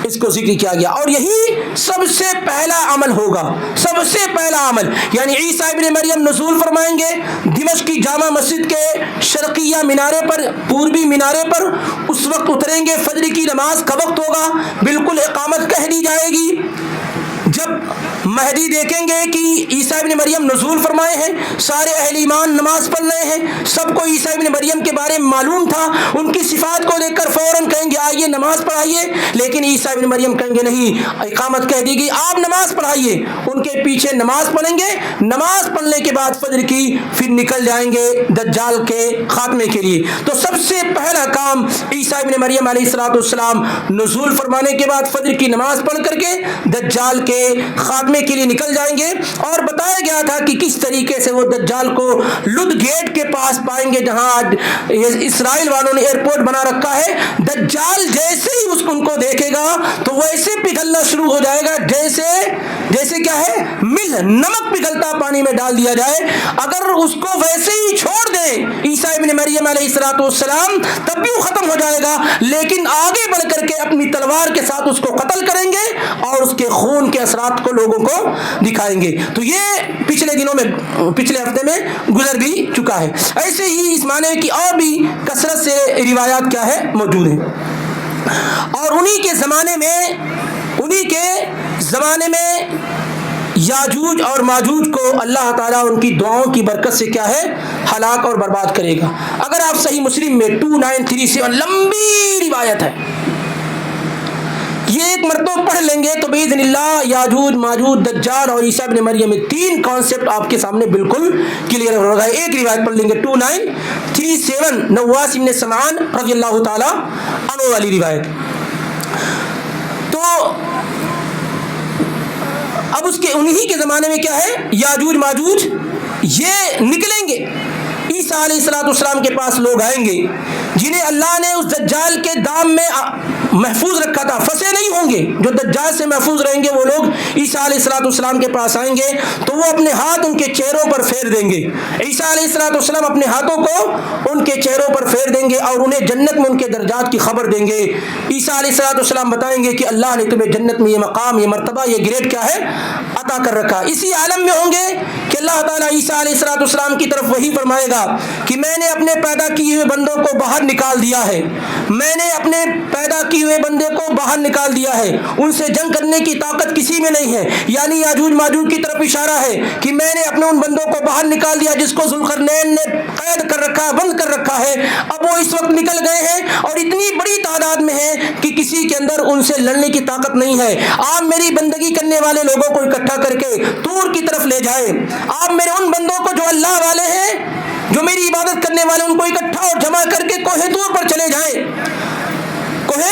اس کو ذکر کیا گیا. اور یہی سب سے پہلا عمل ہوگا, سب سے پہلا عمل, یعنی عیسیٰ ابن مریم نزول فرمائیں گے دمشق کی جامع مسجد کے شرقیہ مینارے پر, پوربی مینارے پر, اس وقت اتریں گے, فجر کی نماز کا وقت ہوگا, بالکل اقامت کہہ دی جائے گی. جب مہدی دیکھیں گے کہ عیسیٰ ابن مریم نزول فرمائے ہیں, سارے اہل ایمان نماز پڑھ رہے ہیں, سب کو عیسیٰ ابن مریم کے بارے میں معلوم تھا, ان کی صفات کو دیکھ کر فوراً کہیں گے آئیے نماز پڑھائیے, لیکن عیسیٰ ابن مریم کہیں گے نہیں, اقامت کہہ دی گئی آپ نماز پڑھائیے, ان کے پیچھے نماز پڑھیں گے, نماز پڑھنے کے بعد فجر کی پھر نکل جائیں گے دجال کے خاتمے کے لیے. تو سب سے پہلا کام عیسیٰ ابن مریم علیہ الصلوۃ والسلام نزول فرمانے کے بعد فجر کی نماز پڑھ کر کے دجال کے خاتمے کے لیے نکل جائیں گے. اور بتایا گیا تھا کہ کس طریقے سے وہ دجال کو لد گیٹ کے پاس پائیں گے جہاں آج اسرائیل والوں نے ایئرپورٹ بنا رکھا ہے. دجال جیسے ہی اس ان کو دیکھے گا تو وہ ایسے پگھلنا شروع ہو جائے گا جیسے کیا ہے مل نمک پگھلتا پانی میں ڈال دیا جائے. اگر اس کو ویسے ہی چھوڑ دیں عیسیٰ ابن مریم علیہ الصلوۃ والسلام تب بھی وہ ختم ہو جائے گا, لیکن آگے بڑھ کر کے اپنی تلوار کے ساتھ اس کو قتل کریں گے اور اس کے خون کے اثرات کو لوگوں کو دکھائیں گے. تو یہ پچھلے ہفتے میں گزر بھی چکا ہے. ایسے ہی اس معنی کی اور بھی کثرت سے روایات کیا ہے موجود ہیں. اور انہی کے زمانے میں یاجوج اور ماجوج کو اللہ تعالیٰ ان کی دعاؤں کی برکت سے کیا ہے ہلاک اور برباد کرے گا. اگر آپ صحیح مسلم میں 2937 لمبی روایت ہے, یہ ایک مرتبہ پڑھ لیں گے تو باذن اللہ یاجوج ماجوج دجال اور عیسیٰ ابن مریم میں تین کانسیپٹ آپ کے سامنے بالکل کلیئر ہوگا. ایک روایت پڑھ لیں گے 2937 نواس بن سمعان رضی اللہ تعالی عنہ والی روایت. تو اب اس کے انہی کے زمانے میں کیا ہے یاجوج ماجوج یہ نکلیں گے. عیسیٰ علیہ الصلوۃ والسلام کے پاس لوگ آئیں گے جنہیں اللہ نے اس دجال کے دام میں محفوظ رکھا تھا, پھنسے نہیں ہوں گے. جو دجال سے محفوظ رہیں گے وہ لوگ عیسیٰ علیہ الصلوۃ والسلام کے پاس آئیں گے تو وہ اپنے ہاتھ ان کے چہروں پر پھیر دیں گے. عیسیٰ علیہ الصلوۃ والسلام اپنے ہاتھوں کو ان کے چہروں پر پھیر دیں گے اور انہیں جنت میں ان کے درجات کی خبر دیں گے. عیسیٰ علیہ الصلوۃ والسلام بتائیں گے کہ اللہ نے تمہیں جنت میں یہ مقام, یہ مرتبہ, یہ گریڈ کیا ہے عطا کر رکھا. اسی عالم میں ہوں گے کہ اللہ تعالیٰ عیسیٰ علیہ الصلوۃ والسلام کی طرف وحی فرمائے گا کہ میں نے اپنے پیدا کیے ہوئے بندوں کو باہر نکال دیا ہے، میں نے اپنے پیدا کیے ہوئے بندے کو باہر نکال دیا ہے، ان سے جنگ کرنے کی طاقت کسی میں نہیں ہے. یعنی یاجوج ماجوج کی طرف اشارہ ہے کہ میں نے اپنے ان بندوں کو باہر نکال دیا جس کو ذوالقرنین نے قید کر رکھا ہے، بند کر رکھا ہے. اب وہ اس وقت نکل گئے ہیں اور اتنی بڑی تعداد میں ہیں کہ کسی کے اندر ان سے لڑنے کی طاقت نہیں ہے. آپ میری بندگی کرنے والے لوگوں کو اکٹھا کر کے طور کی طرف لے جائیں. آپ میرے ان بندوں کو جو اللہ والے ہیں، جو میری عبادت کرنے والے، ان کو اکٹھا اور جمع کر کے کوہ طور پر چلے جائیں، کوہ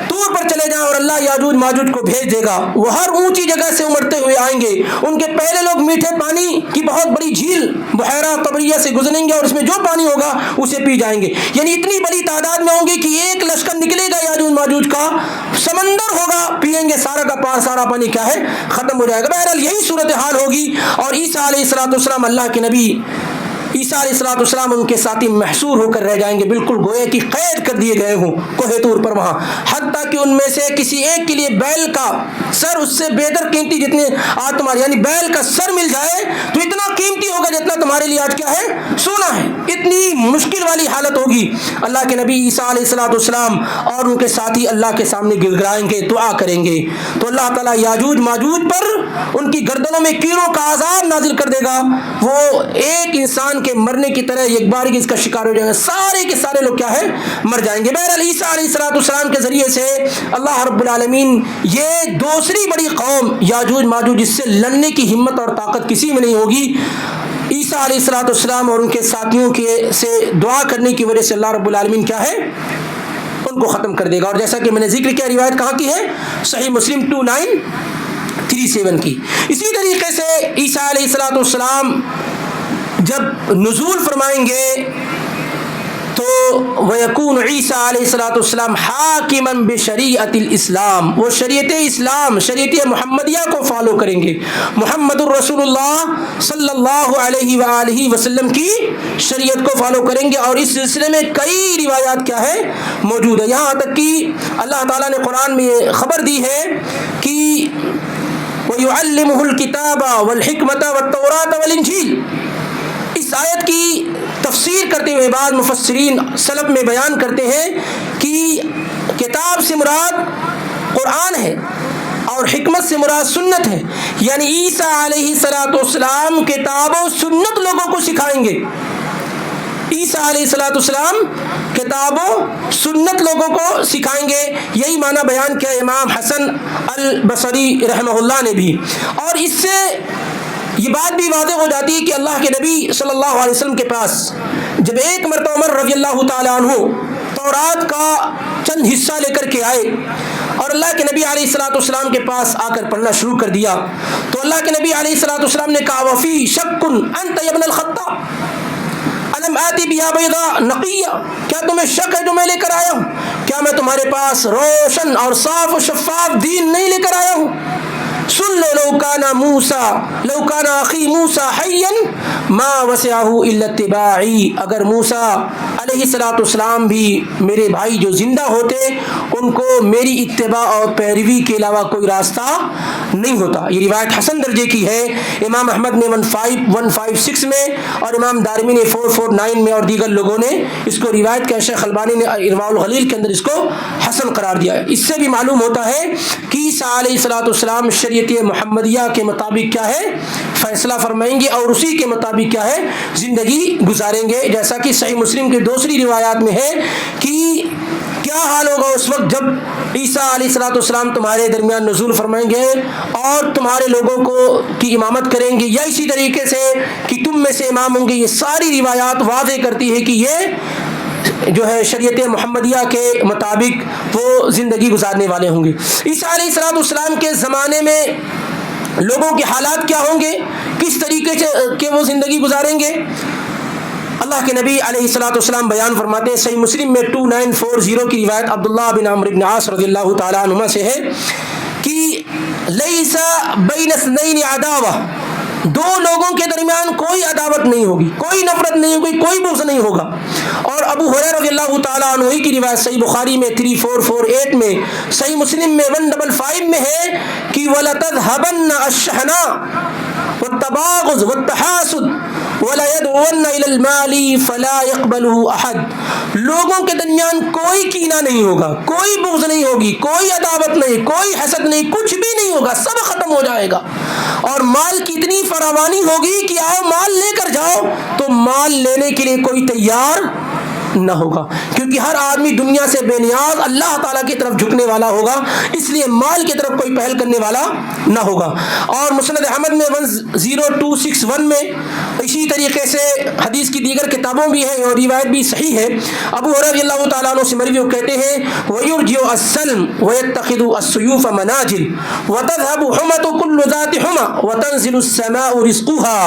طور پر چلے جائیں، اور اللہ یاجوج ماجوج کو بھیج دے گا. وہ ہر اونچی جگہ سے امڑتے ہوئے آئیں گے. ان کے پہلے لوگ میٹھے پانی کی بہت بڑی جھیل بحیرہ طبریہ سے گزریں گے اور اس میں جو پانی ہوگا اسے پی جائیں گے. یعنی اتنی بڑی تعداد میں ہوں گے کہ ایک لشکر نکلے گا یاجوج ماجوج کا، سمندر ہوگا، پیئیں گے سارا کا سارا پانی کیا ہے، ختم ہو جائے گا. بہرحال یہی صورتحال ہوگی. اور عیسیٰ علیہ السلام اللہ کے نبی عیسیٰ علیہ السلام ان کے ساتھی محصور ہو کر رہ جائیں گے، بالکل گویا کہ قید کر دیے گئے ہوں کوہ طور پر وہاں. حتیٰ کہ ان میں سے کسی ایک کے لیے بیل کا سر اس سے بہتر قیمتی، جتنے آج تمہارے یعنی بیل کا سر مل جائے تو اتنا قیمتی ہوگا جتنا تمہارے لیے آج کیا ہے، سونا ہے. اتنی مشکل والی حالت ہوگی. اللہ کے نبی عیسیٰ علیہ السلام اور ان کے ساتھی اللہ کے سامنے گر گرائیں گے، دعا کریں گے تو اللہ تعالیٰ یاجوج ماجوج پر ان کی گردنوں میں کیڑوں کا عذاب نازل کر دے گا. وہ ایک انسان کے مرنے کی طرح ایک بار اس کا شکار ہو جائیں گے، سارے کے سارے لوگ کیا ہے، مر جائیں گے. بہرحال عیسیٰ علیہ السلام کے ذریعے سے اللہ رب العالمین یہ دوسری بڑی قوم یاجوج ماجوج جس سے لڑنے کی ہمت اور طاقت کسی میں نہیں ہوگی، عیسیٰ علیہ السلام اور ان کے ساتھیوں کے سے دعا کرنے کی وجہ سے اللہ رب العالمین کیا ہے، ان کو ختم کر دے گا. اور جیسا کہ میں نے ذکر کیا، روایت کہاں کی ہے، صحیح مسلم 2937 کی. اسی طریقے سے عیسیٰ علیہ السلام جب نزول فرمائیں گے تو وَيَكُونُ عیسیٰ علیہ السلام حاکماً بشریعت الاسلام، وہ شریعت اسلام، شریعت محمدیہ کو فالو کریں گے. محمد الرسول اللہ صلی اللہ علیہ وآلہ وسلم کی شریعت کو فالو کریں گے. اور اس سلسلے میں کئی روایات کیا ہے، موجود ہے. یہاں تک کہ اللہ تعالیٰ نے قرآن میں یہ خبر دی ہے کہ وَيُعَلِّمُهُ الْكِتَابَ وَالْحِكْمَةَ وَالتَّوْرَاةَ وَالْإِنْجِيلَ. اس آیت کی تفسیر کرتے ہوئے بعض مفسرین سلف میں بیان کرتے ہیں کہ کتاب سے مراد قرآن ہے اور حکمت سے مراد سنت ہے. یعنی عیسیٰ علیہ السلام کتاب و سنت لوگوں کو سکھائیں گے. عیسیٰ علیہ السلام کتاب و سنت لوگوں کو سکھائیں گے. یہی معنی بیان کیا امام حسن البصری رحمہ اللہ نے بھی. اور اس سے یہ بات بھی واضح ہو جاتی ہے کہ اللہ کے نبی صلی اللہ علیہ وسلم کے پاس جب ایک مرتبہ عمر رضی اللہ تعالیٰ عنہ تورات کا چند حصہ لے کر کے آئے اور اللہ کے نبی علیہ السلام کے پاس آ کر پڑھنا شروع کر دیا تو اللہ کے نبی علیہ السلام نے کہا وفی شک انت یا ابن الخطاب الم آتی بہا بیضاء نقیہ، کیا تمہیں شک ہے جو میں لے کر آیا ہوں؟ کیا میں تمہارے پاس روشن اور صاف و شفاف دین نہیں لے کر آیا ہوں؟ سن لو لو کان اخی موسیٰ حیا ما وسعہ الا اتباعی. اگر موسیٰ علیہ السلام بھی میرے بھائی جو زندہ ہوتے ان کو میری اتباع اور پیروی کے علاوہ کوئی راستہ نہیں ہوتا. یہ روایت حسن درجے کی ہے. امام احمد نے 15156 میں اور امام دارمی نے 449 میں اور دیگر لوگوں نے اس کو روایت کیا، شیخ البانی نے ارواء الغلیل کے اندر اس کو حسن قرار دیا ہے. اس سے بھی معلوم ہوتا ہے کہ عیسیٰ علیہ السلام شریعت محمدیہ کے مطابق کیا ہے فیصلہ فرمائیں گے اور اسی کے مطابق کیا ہے زندگی گزاریں گے. جیسا کہ صحیح مسلم کی دوسری روایات میں ہے کہ کیا حال ہوگا اس وقت جب عیسیٰ علیہ السلام تمہارے درمیان نزول فرمائیں گے اور تمہارے لوگوں کو کی امامت کریں گے یا اسی طریقے سے کہ تم میں سے امام ہوں گے. یہ ساری روایات واضح کرتی ہے کہ یہ جو ہے شریعت محمدیہ کے مطابق وہ زندگی گزارنے والے ہوں گے. عیسیٰ علیہ السلام کے زمانے میں لوگوں کے حالات کیا ہوں گے، کس طریقے سے کہ وہ زندگی گزاریں گے؟ اللہ کے نبی علیہ السلام بیان فرماتے ہیں، صحیح مسلم میں 2940 کی روایت عبداللہ بن عمرو بن عاص رضی اللہ تعالیٰ عنہما سے ہے کہ لیس بین اثنین عداوہ، دو لوگوں کے درمیان کوئی عداوت نہیں ہوگی، کوئی نفرت نہیں ہوگی، کوئی بغض نہیں ہوگا. اور ابو ہریرہ رضی اللہ تعالیٰ عنہ کی روایت صحیح بخاری میں 3448 میں، صحیح مسلم میں 155 میں ہے کہ وَلَتَذْهَبَنَّ الشَّحْنَاءُ وَالتَّبَاغُضُ وَالتَّحَاسُدُ ولا يدعون الى المال فلا يقبله احد. لوگوں کے درمیان کوئی کینہ نہیں ہوگا, کوئی بغض نہیں ہوگی, کوئی عداوت نہیں, کوئی حسد نہیں, کچھ بھی نہیں ہوگا, سب ختم ہو جائے گا. اور مال کی اتنی فراوانی ہوگی کہ آؤ مال لے کر جاؤ, تو مال لینے کے لیے کوئی تیار نہ ہوگا, کیونکہ ہر آدمی دنیا سے بے نیاز اللہ تعالیٰ کی طرف جھکنے والا ہوگا, اس لیے مال کی طرف کوئی پہل کرنے والا نہ ہوگا. اور مسند احمد میں 10261 میں اسی طریقے سے حدیث کی دیگر کتابوں بھی ہیں اور روایت بھی صحیح ہے. ابو ہریرہ رضی اللہ تعالیٰ عنہ سے مروی وہ کہتے ہیں وَيُرْجِعُ السَّلْمُ وَيَتَّخِذُ السُّيُوفَ مَنَاجِلَ وَتَذْهَبُ حُمَةُ كُلُّ ذَاتِ حُمَةٍ وَتَنزِلُ السَّمَاءُ رِزْقُهَا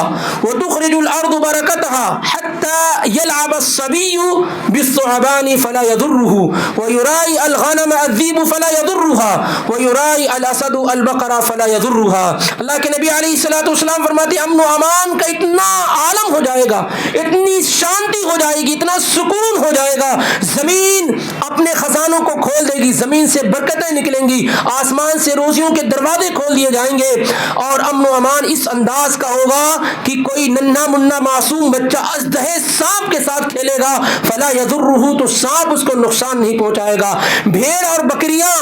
وَتُخْرِجُ الْأَرْضُ بَرَكَتَهَا حَتَّى يَلْعَبَ الصَّبِيُّ بالثعبان فلا يضره ويراعي الغنم الذئب فلا يضرها ويراعي الاسد البقرة فلا يضرها. اللہ کے نبی علیہ الصلوۃ والسلام فرماتے ہیں امن و امان کا اتنا عالم ہو جائے گا, اتنی شانتی ہو جائے گی, اتنا سکون ہو جائے گا, زمین اپنے خزانوں کو کھول دے گی, زمین سے برکتیں نکلیں گی, آسمان سے روزیوں کے دروازے کھول دیے جائیں گے. اور امن و امان اس انداز کا ہوگا کہ کوئی ننھا منا معصوم بچہ ازدہے سانپ کے ساتھ کھیلے گا, فلا یضرہ, تو سانپ اس کو نقصان نہیں پہنچائے گا. بھیڑ اور بکریاں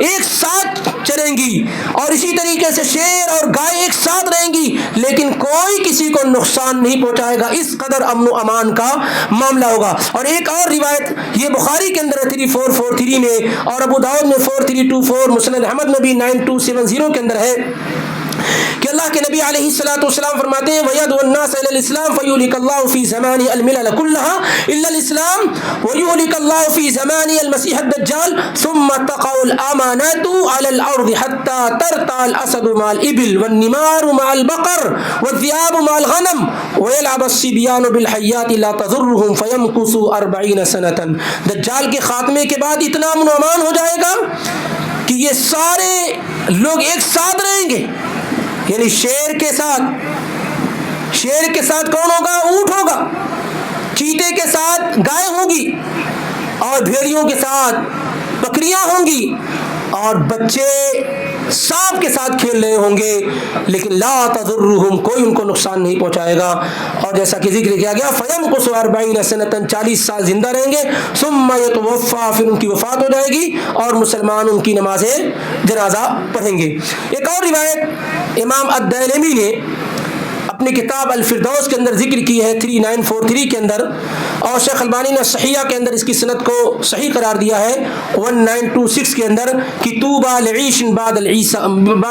ایک ساتھ چریں گی اور اسی طریقے سے شیر اور گائے ایک ساتھ رہیں گی, لیکن کوئی کسی کو نقصان نہیں پہنچائے گا. اس قدر امن و امان کا معاملہ ہوگا. اور ایک اور روایت یہ بخاری کے اندر 3443 میں اور ابو داؤد میں 4324, مسند احمد میں بھی 9270 کے اندر ہے کہ اللہ کے نبی علیہ الصلوۃ والسلام فرماتے ہیں وَيَدْعُ النَّاسَ إِلَى الْإِسْلَامِ فَيُهْلِكَ اللَّهُ فِي زَمَانِهِ الْمِلَلَ كُلَّهَا إِلَّا الْإِسْلَامَ وَيُهْلِكَ اللَّهُ فِي زَمَانِهِ الْمَسِيحَ الدَّجَّالَ ثُمَّ تَقَعُ الْأَمَانَاتُ عَلَى الْأَرْضِ حَتَّى تَرْتَعَ الْأَسَدُ مَعَ الْإِبِلِ وَالنِّمَارُ مَعَ الْبَقَرِ وَالذِّئَابُ مَعَ الْغَنَمِ وَيَلْعَبُ الصِّبْيَانُ بِالْحَيَّاتِ لَا تَضُرُّهُمْ فَيَمْكُثُوا 40 سَنَةً. دجال کے خاتمے کے بعد اتنا امن و امان ہو جائے گا کہ یہ سارے لوگ ایک ساتھ رہیں گے, یعنی شیر کے ساتھ کون ہوگا؟ اونٹ ہوگا, چیتے کے ساتھ گائے ہوگی اور بھیڑیوں کے ساتھ بکریاں ہوں گی اور بچے سانپ کے ساتھ کھیل رہے ہوں گے, لیکن لا تضرهم, کوئی ان کو نقصان نہیں پہنچائے گا. اور جیسا کہ ذکر کیا گیا فَيَمْكُثُ 40 سَنَةً, 40 سال زندہ رہیں گے, ثُمَّ يَتَوَفَّى, پھر ان کی وفات ہو جائے گی اور مسلمان ان کی نماز جنازہ پڑھیں گے. ایک اور روایت امام الدارمی نے اپنی کتاب الفردوس کے اندر ذکر کی ہے 3943 کے اندر, اور شیخ البانی نے صحیحہ کے اندر اس کی سند کو صحیح قرار دیا ہے 1926 کے اندر کہ طوبیٰ لعیش بعد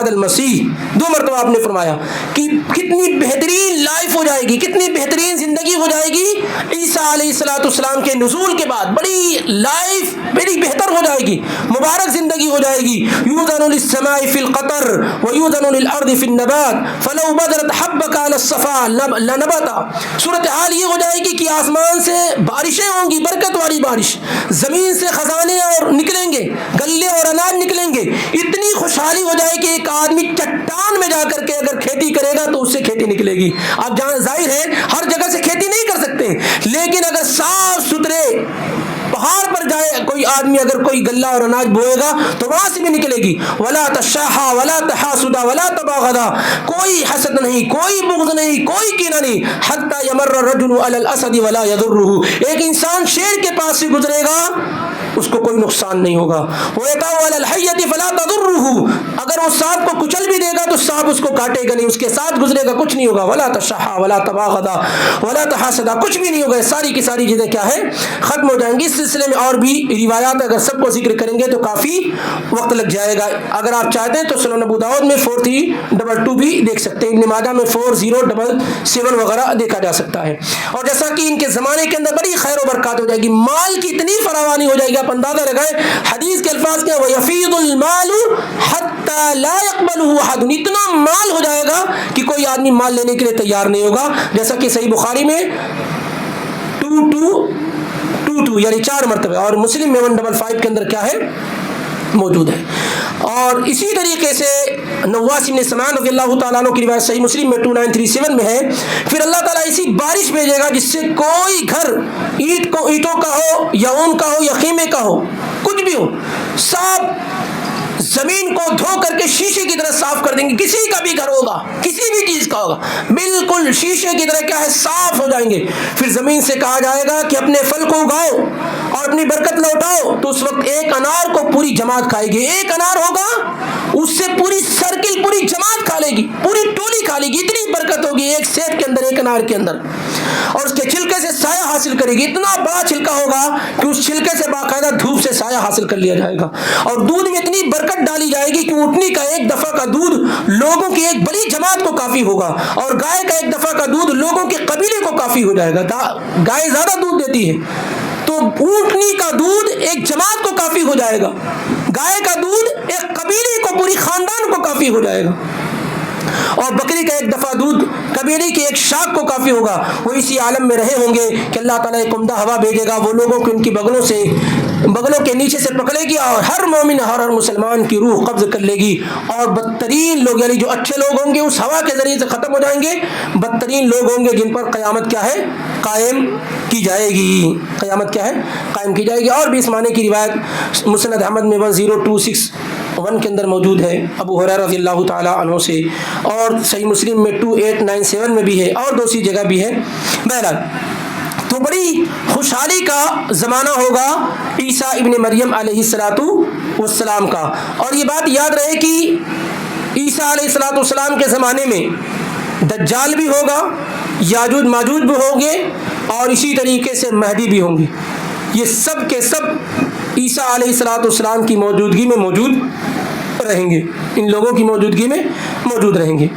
المسیح, 2 مرتبہ آپ نے فرمایا کہ کتنی بہترین لائف ہو جائے گی, کتنی بہترین زندگی ہو جائے گی عیسیٰ علیہ الصلوۃ والسلام کے نزول کے بعد. بڑی لائف بڑی بہتر ہو جائے گی, مبارک زندگی ہو جائے گی. یوزن للسماء فی القطر ویوزن للارض فی النبات فلو بدرت حبک علی الصفا لنبتا. صورتحال یہ ہو جائے گی کہ آسمان سے بارشیں ہوں گی, برکت والی بارش, زمین سے خزانے اور نکلیں گے, غلے اور اناج نکلیں گے. اتنی خوشحالی ہو جائے کہ ایک آدمی چٹان میں جا کر کے اگر کھیتی کرے گا تو اس سے کھیتی نکلے گی. اب جہاں ظاہر ہے ہر جگہ سے کھیتی نہیں کر سکتے, لیکن اگر صاف ستھرے پہاڑ پر جائے کوئی آدمی, اگر کوئی غلہ اور اناج بوئے گا تو وہاں سے بھی نکلے گی. ولا تشاحا ولا تحاسدا ولا تباغدا, کوئی حسد نہیں, کوئی بغض نہیں, کوئی کینہ نہیں. حتی یمر الرجل علی الاسد ولا یضرہ, ایک انسان شیر کے پاس سے گزرے گا اس کو کوئی نقصان نہیں ہوگا. وَيَطَعُ عَلَى الْحَيَّةِ فَلَا تَضُرُّهُ, اگر وہ سانپ کو کچل بھی دے گا تو سانپ اس کو کاٹے گا نہیں, اس کے ساتھ گزرے گا, کچھ نہیں ہوگا. وَلَا تَشَحَّا وَلَا تَبَاغَضَا وَلَا تَحَاسَدَا, کچھ بھی نہیں ہوگا. ساری کی ساری چیزیں کیا ہے, ختم ہو جائیں گی. اس سلسلے میں اور بھی روایات اگر سب کو ذکر کریں گے تو کافی وقت لگ جائے گا. اگر آپ چاہتے ہیں تو سنن ابو داؤد میں 4322 بھی دیکھ سکتے ہیں, ابن ماجہ میں 4077 وغیرہ دیکھا جا سکتا ہے. اور جیسا کہ ان کے زمانے کے اندر بڑی خیر و برکات ہو جائے گی, مال کی اتنی فراوانی ہو جائے گی, آپ اندازہ لگائیں. حدیث کے الفاظ کیا, وَيَفِيضُ الْمَالُ حَتَّى لَا يَقْبَلُهُ أَحَدٌ, اتنا مال ہو جائے گا کہ کوئی آدمی مال لینے کے لیے تیار نہیں ہوگا. جیسا کہ صحیح بخاری میں 2222 یعنی 4 مرتبہ, اور مسلم میں 155 کے اندر کیا ہے موجود ہے. اور اسی طریقے سے نواس بن سمعان رضی اللہ تعالیٰ عنہ کی روایت صحیح مسلم میں 2937 میں ہے, پھر اللہ تعالیٰ ایسی بارش بھیجے گا جس سے کوئی گھر اینٹوں کا ہو یا اون کا ہو یا خیمے کا ہو, کچھ بھی ہو, سب زمین کو دھو کر کے شیشے کی طرح صاف کر دیں گے. کسی کا بھی گھر ہوگا, کسی بھی چیز کا ہوگا, بالکل شیشے کی طرح کیا ہے, صاف ہو جائیں گے. پھر زمین سے کہا جائے گا کہ اپنے پھل کو اگاؤ اور اپنی برکت لوٹاؤ. تو اس وقت ایک انار کو پوری جماعت کھائے گی. ایک انار ہوگا, اس سے پوری سرکل, پوری جماعت کھا لے گی, پوری ٹولی کھا لے گی. اتنی برکت ہوگی ایک سیب کے اندر, ایک انار کے اندر. اور اس کے چھلکے سے سایہ حاصل کرے گی. اتنا بڑا چھلکا ہوگا کہ اس چھلکے سے باقاعدہ دھوپ سے سایہ حاصل کر لیا جائے گا. اور دودھ میں اتنی برکت ڈالی جائے گی کہ اونٹنی کا ایک دفعہ کا دودھ لوگوں کی ایک بڑی جماعت کو کافی ہوگا, اور گائے کا ایک دفعہ کا دودھ لوگوں کے قبیلے کو کافی ہو جائے گا. گائے زیادہ دودھ دیتی ہے تو اونٹنی کا دودھ ایک جماعت کو کافی ہو جائے گا. گائے کا دودھ ایک قبیلے کو, پوری خاندان کو کافی ہو جائے گا. اور بکری کا ایک دفعہ دودھ قبیلے کے ایک شاخ کو کافی ہوگا. وہ اسی عالم میں رہے ہوں گے کہ اللہ تعالیٰ ایک عمدہ ہوا بھیجے گا, وہ لوگوں کو ان کی بغلوں کے نیچے سے پکڑے گی, اور ہر مومن, ہر مسلمان کی روح قبض کر لے گی. اور بدترین لوگ, یعنی جو اچھے لوگ ہوں گے, اس ہوا کے ذریعے سے ختم ہو جائیں گے. بدترین لوگ ہوں گے جن پر قیامت کیا ہے, قائم کی جائے گی. قیامت کیا ہے, قائم کی جائے گی. اور بھی اس معنی کی روایت مسند احمد میں 10261 کے اندر موجود ہے, ابو ہریرہ رضی اللہ تعالیٰ عنہ سے, اور صحیح مسلم میں 2897 میں بھی ہے, اور دوسری جگہ بھی ہے. بہرحال تو بڑی خوشحالی کا زمانہ ہوگا عیسیٰ ابن مریم علیہ السلام کا. اور یہ بات یاد رہے کہ عیسیٰ علیہ السلام کے زمانے میں دجال بھی ہوگا, یاجوج ماجوج بھی ہوں گے, اور اسی طریقے سے مہدی بھی ہوں گے. یہ سب کے سب عیسیٰ علیہ السلام کی موجودگی میں موجود رہیں گے, ان لوگوں کی موجودگی میں موجود رہیں گے.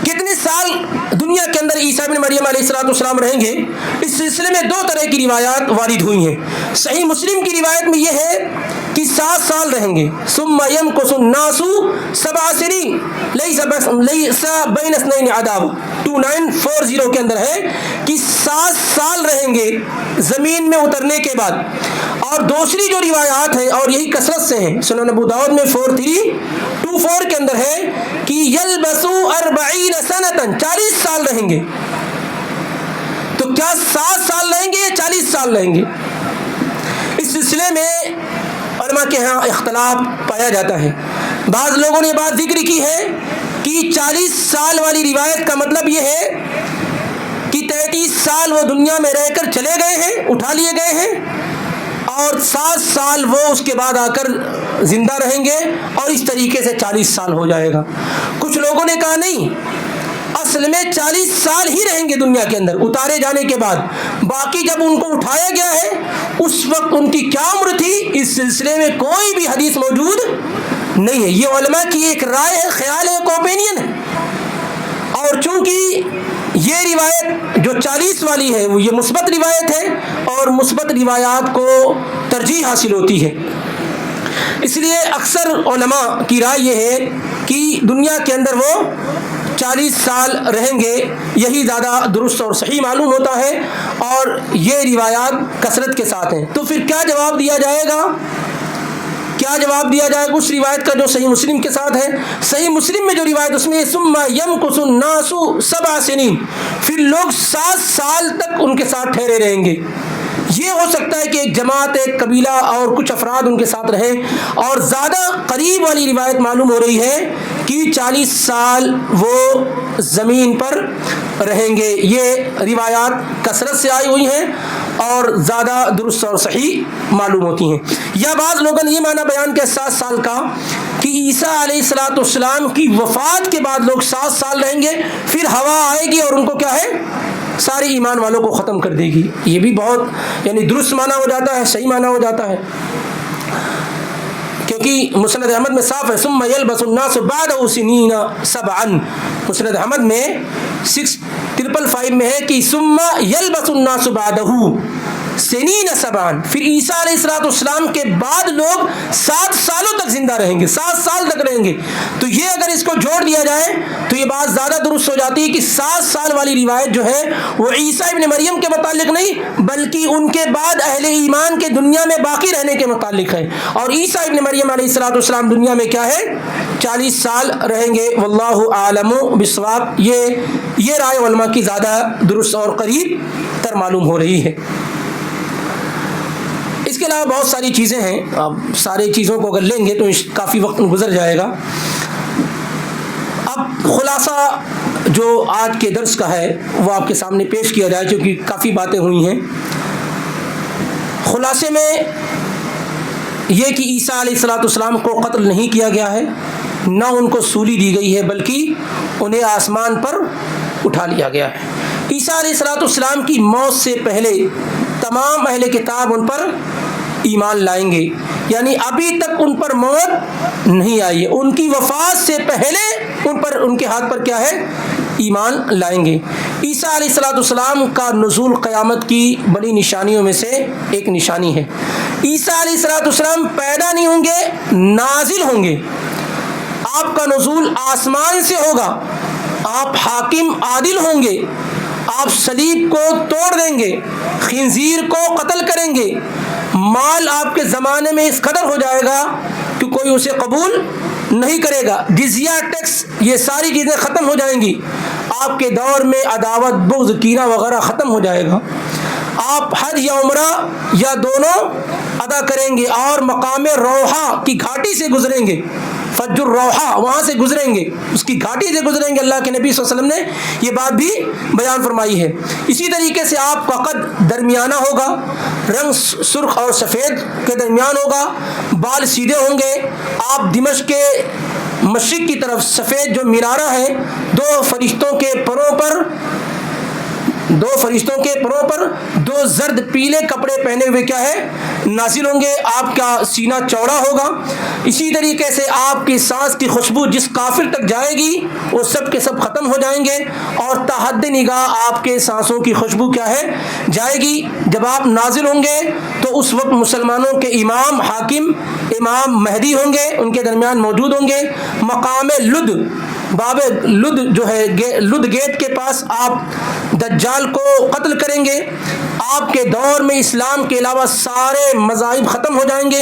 کتنے سال دنیا کے اندر عیسیٰ ابن مریم علیہ السلام رہیں گے, اس سلسلے میں دو طرح کی روایات وارد ہوئی ہیں. صحیح مسلم کی روایت میں یہ ہے کہ 7 سال رہیں گے. ثم يمكث الناس 7 سنين ليس بين اثنين عداوة 2940 کے اندر ہے کہ 7 سال رہیں گے زمین میں اترنے کے بعد. اور دوسری جو روایات ہیں, اور یہی کثرت سے ہیں, سنن ابو داؤد میں 4324 کے اندر ہے کہ یلبسوا 40 سنة 40 سال رہیں گے. تو کیا 7 سال رہیں گے یا 40 سال رہیں گے؟ اس سلسلے میں علماء کے ہاں اختلاف پایا جاتا ہے. بعض لوگوں نے بات ذکر کی ہے کہ 40 سال والی روایت کا مطلب یہ ہے کہ 33 سال وہ دنیا میں رہ کر چلے گئے ہیں, اٹھا لیے گئے ہیں, اور 7 سال وہ اس کے بعد آ کر زندہ رہیں گے, اور اس طریقے سے 40 سال ہو جائے گا. کچھ لوگوں نے کہا نہیں, اصل میں 40 سال ہی رہیں گے دنیا کے اندر اتارے جانے کے بعد. باقی جب ان کو اٹھایا گیا ہے اس وقت ان کی کیا عمر تھی, اس سلسلے میں کوئی بھی حدیث موجود نہیں ہے. یہ علماء کی ایک رائے ہے, خیال ہے, ایک اوپینین ہے. اور چونکہ یہ روایت جو 40 والی ہے وہ یہ مثبت روایت ہے, اور مثبت روایات کو ترجیح حاصل ہوتی ہے, اس لیے اکثر علماء کی رائے یہ ہے کہ دنیا کے اندر وہ 40 سال رہیں گے. یہی زیادہ درست اور صحیح معلوم ہوتا ہے, اور یہ روایات کثرت کے ساتھ ہیں. تو پھر کیا جواب دیا جائے گا, کیا جواب دیا جائے گا اس روایت کا جو صحیح مسلم کے ساتھ ہے؟ صحیح مسلم میں جو روایت اس میں ثم يمكث الناس 7 سنين, پھر لوگ 7 سال تک ان کے ساتھ ٹھہرے رہیں گے. یہ ہو سکتا ہے کہ ایک جماعت, ایک قبیلہ اور کچھ افراد ان کے ساتھ رہے, اور زیادہ قریب والی روایت معلوم ہو رہی ہے کہ 40 سال وہ زمین پر رہیں گے. یہ روایات کثرت سے آئی ہوئی ہیں اور زیادہ درست اور صحیح معلوم ہوتی ہیں. یا بعض لوگوں نے یہ معنی بیان کیا 7 سال کا کہ عیسیٰ علیہ السلام کی وفات کے بعد لوگ 7 سال رہیں گے, پھر ہوا آئے گی اور ان کو کیا ہے, سارے ایمان والوں کو ختم کر دے گی. یہ بھی بہت یعنی درست معنی ہو جاتا ہے, صحیح معنی ہو جاتا ہے, کیونکہ مسند احمد میں صاف ہے ثم يلبس الناس بعده سنين 7. مسند احمد میں 6555 میں ہے کہ ثم يلبس الناس بعده سنين 7, پھر عیسیٰ علیہ السلام کے بعد لوگ 7 سالوں تک زندہ رہیں گے, 7 سال تک رہیں گے. تو یہ اگر اس کو جوڑ دیا جائے تو یہ بات زیادہ درست ہو جاتی ہے کہ 7 سال والی روایت جو ہے وہ عیسیٰ ابن مریم کے متعلق نہیں بلکہ ان کے بعد اہل ایمان کے دنیا میں باقی رہنے کے متعلق ہے. اور عیسیٰ ابن مریم علیہ السلام دنیا میں کیا ہے, 40 سال رہیں گے. واللہ اعلم بالصواب. یہ رائے علماء کی زیادہ درست اور قریب تر معلوم ہو رہی ہے. اس کے کے علاوہ بہت ساری چیزیں ہیں، اب ساری چیزوں کو اگر لیں گے تو کافی وقت گزر جائے گا۔ اب خلاصہ جو آج کے درس کا ہے وہ آپ کے سامنے پیش کیا جائے، کیونکہ کافی باتیں ہوئی ہیں۔ خلاصے میں یہ کہ عیسیٰ علیہ السلام کو قتل نہیں کیا گیا ہے، نہ ان کو سولی دی گئی ہے، بلکہ انہیں آسمان پر اٹھا لیا گیا ہے۔ عیسیٰ علیہ السلام کی موت سے پہلے تمام اہل کتاب ان پر ایمان لائیں گے، یعنی ابھی تک ان پر موت نہیں آئی ہے، ان کی وفات سے پہلے ان کے ہاتھ پر کیا ہے؟ ایمان لائیں گے۔ عیسیٰ علیہ السلام کا نزول قیامت کی بڑی نشانیوں میں سے ایک نشانی ہے۔ عیسیٰ علیہ السلام پیدا نہیں ہوں گے، نازل ہوں گے۔ آپ کا نزول آسمان سے ہوگا، آپ حاکم عادل ہوں گے، آپ صلیب کو توڑ دیں گے، خنزیر کو قتل کریں گے، مال آپ کے زمانے میں اس قدر ہو جائے گا کہ کوئی اسے قبول نہیں کرے گا، جزیہ ٹیکس یہ ساری چیزیں ختم ہو جائیں گی، آپ کے دور میں عداوت بغض کینہ وغیرہ ختم ہو جائے گا، آپ حج یا عمرہ یا دونوں ادا کریں گے اور مقام روحا کی گھاٹی سے گزریں گے، فج الروحا وہاں سے گزریں گے، اس کی گھاٹی سے گزریں گے۔ اللہ کے نبی صلی اللہ علیہ وسلم نے یہ بات بھی بیان فرمائی ہے۔ اسی طریقے سے آپ کا قد درمیانہ ہوگا، رنگ سرخ اور سفید کے درمیان ہوگا، بال سیدھے ہوں گے، آپ دمشق کے مشرق کی طرف سفید جو مینارہ ہے، دو فرشتوں کے پروں پر دو زرد پیلے کپڑے پہنے ہوئے کیا ہے؟ نازل ہوں گے، آپ کا سینہ چوڑا ہوگا۔ اسی طریقے سے آپ کی سانس کی خوشبو جس کافر تک جائے گی وہ سب کے سب ختم ہو جائیں گے، اور تحد نگاہ آپ کے سانسوں کی خوشبو کیا ہے؟ جائے گی۔ جب آپ نازل ہوں گے تو اس وقت مسلمانوں کے امام حاکم امام مہدی ہوں گے، ان کے درمیان موجود ہوں گے۔ مقام لد، باب لد جو ہے لد گیٹ کے پاس آپ دجال کو قتل کریں گے۔ آپ کے دور میں اسلام کے علاوہ سارے مذاہب ختم ہو جائیں گے،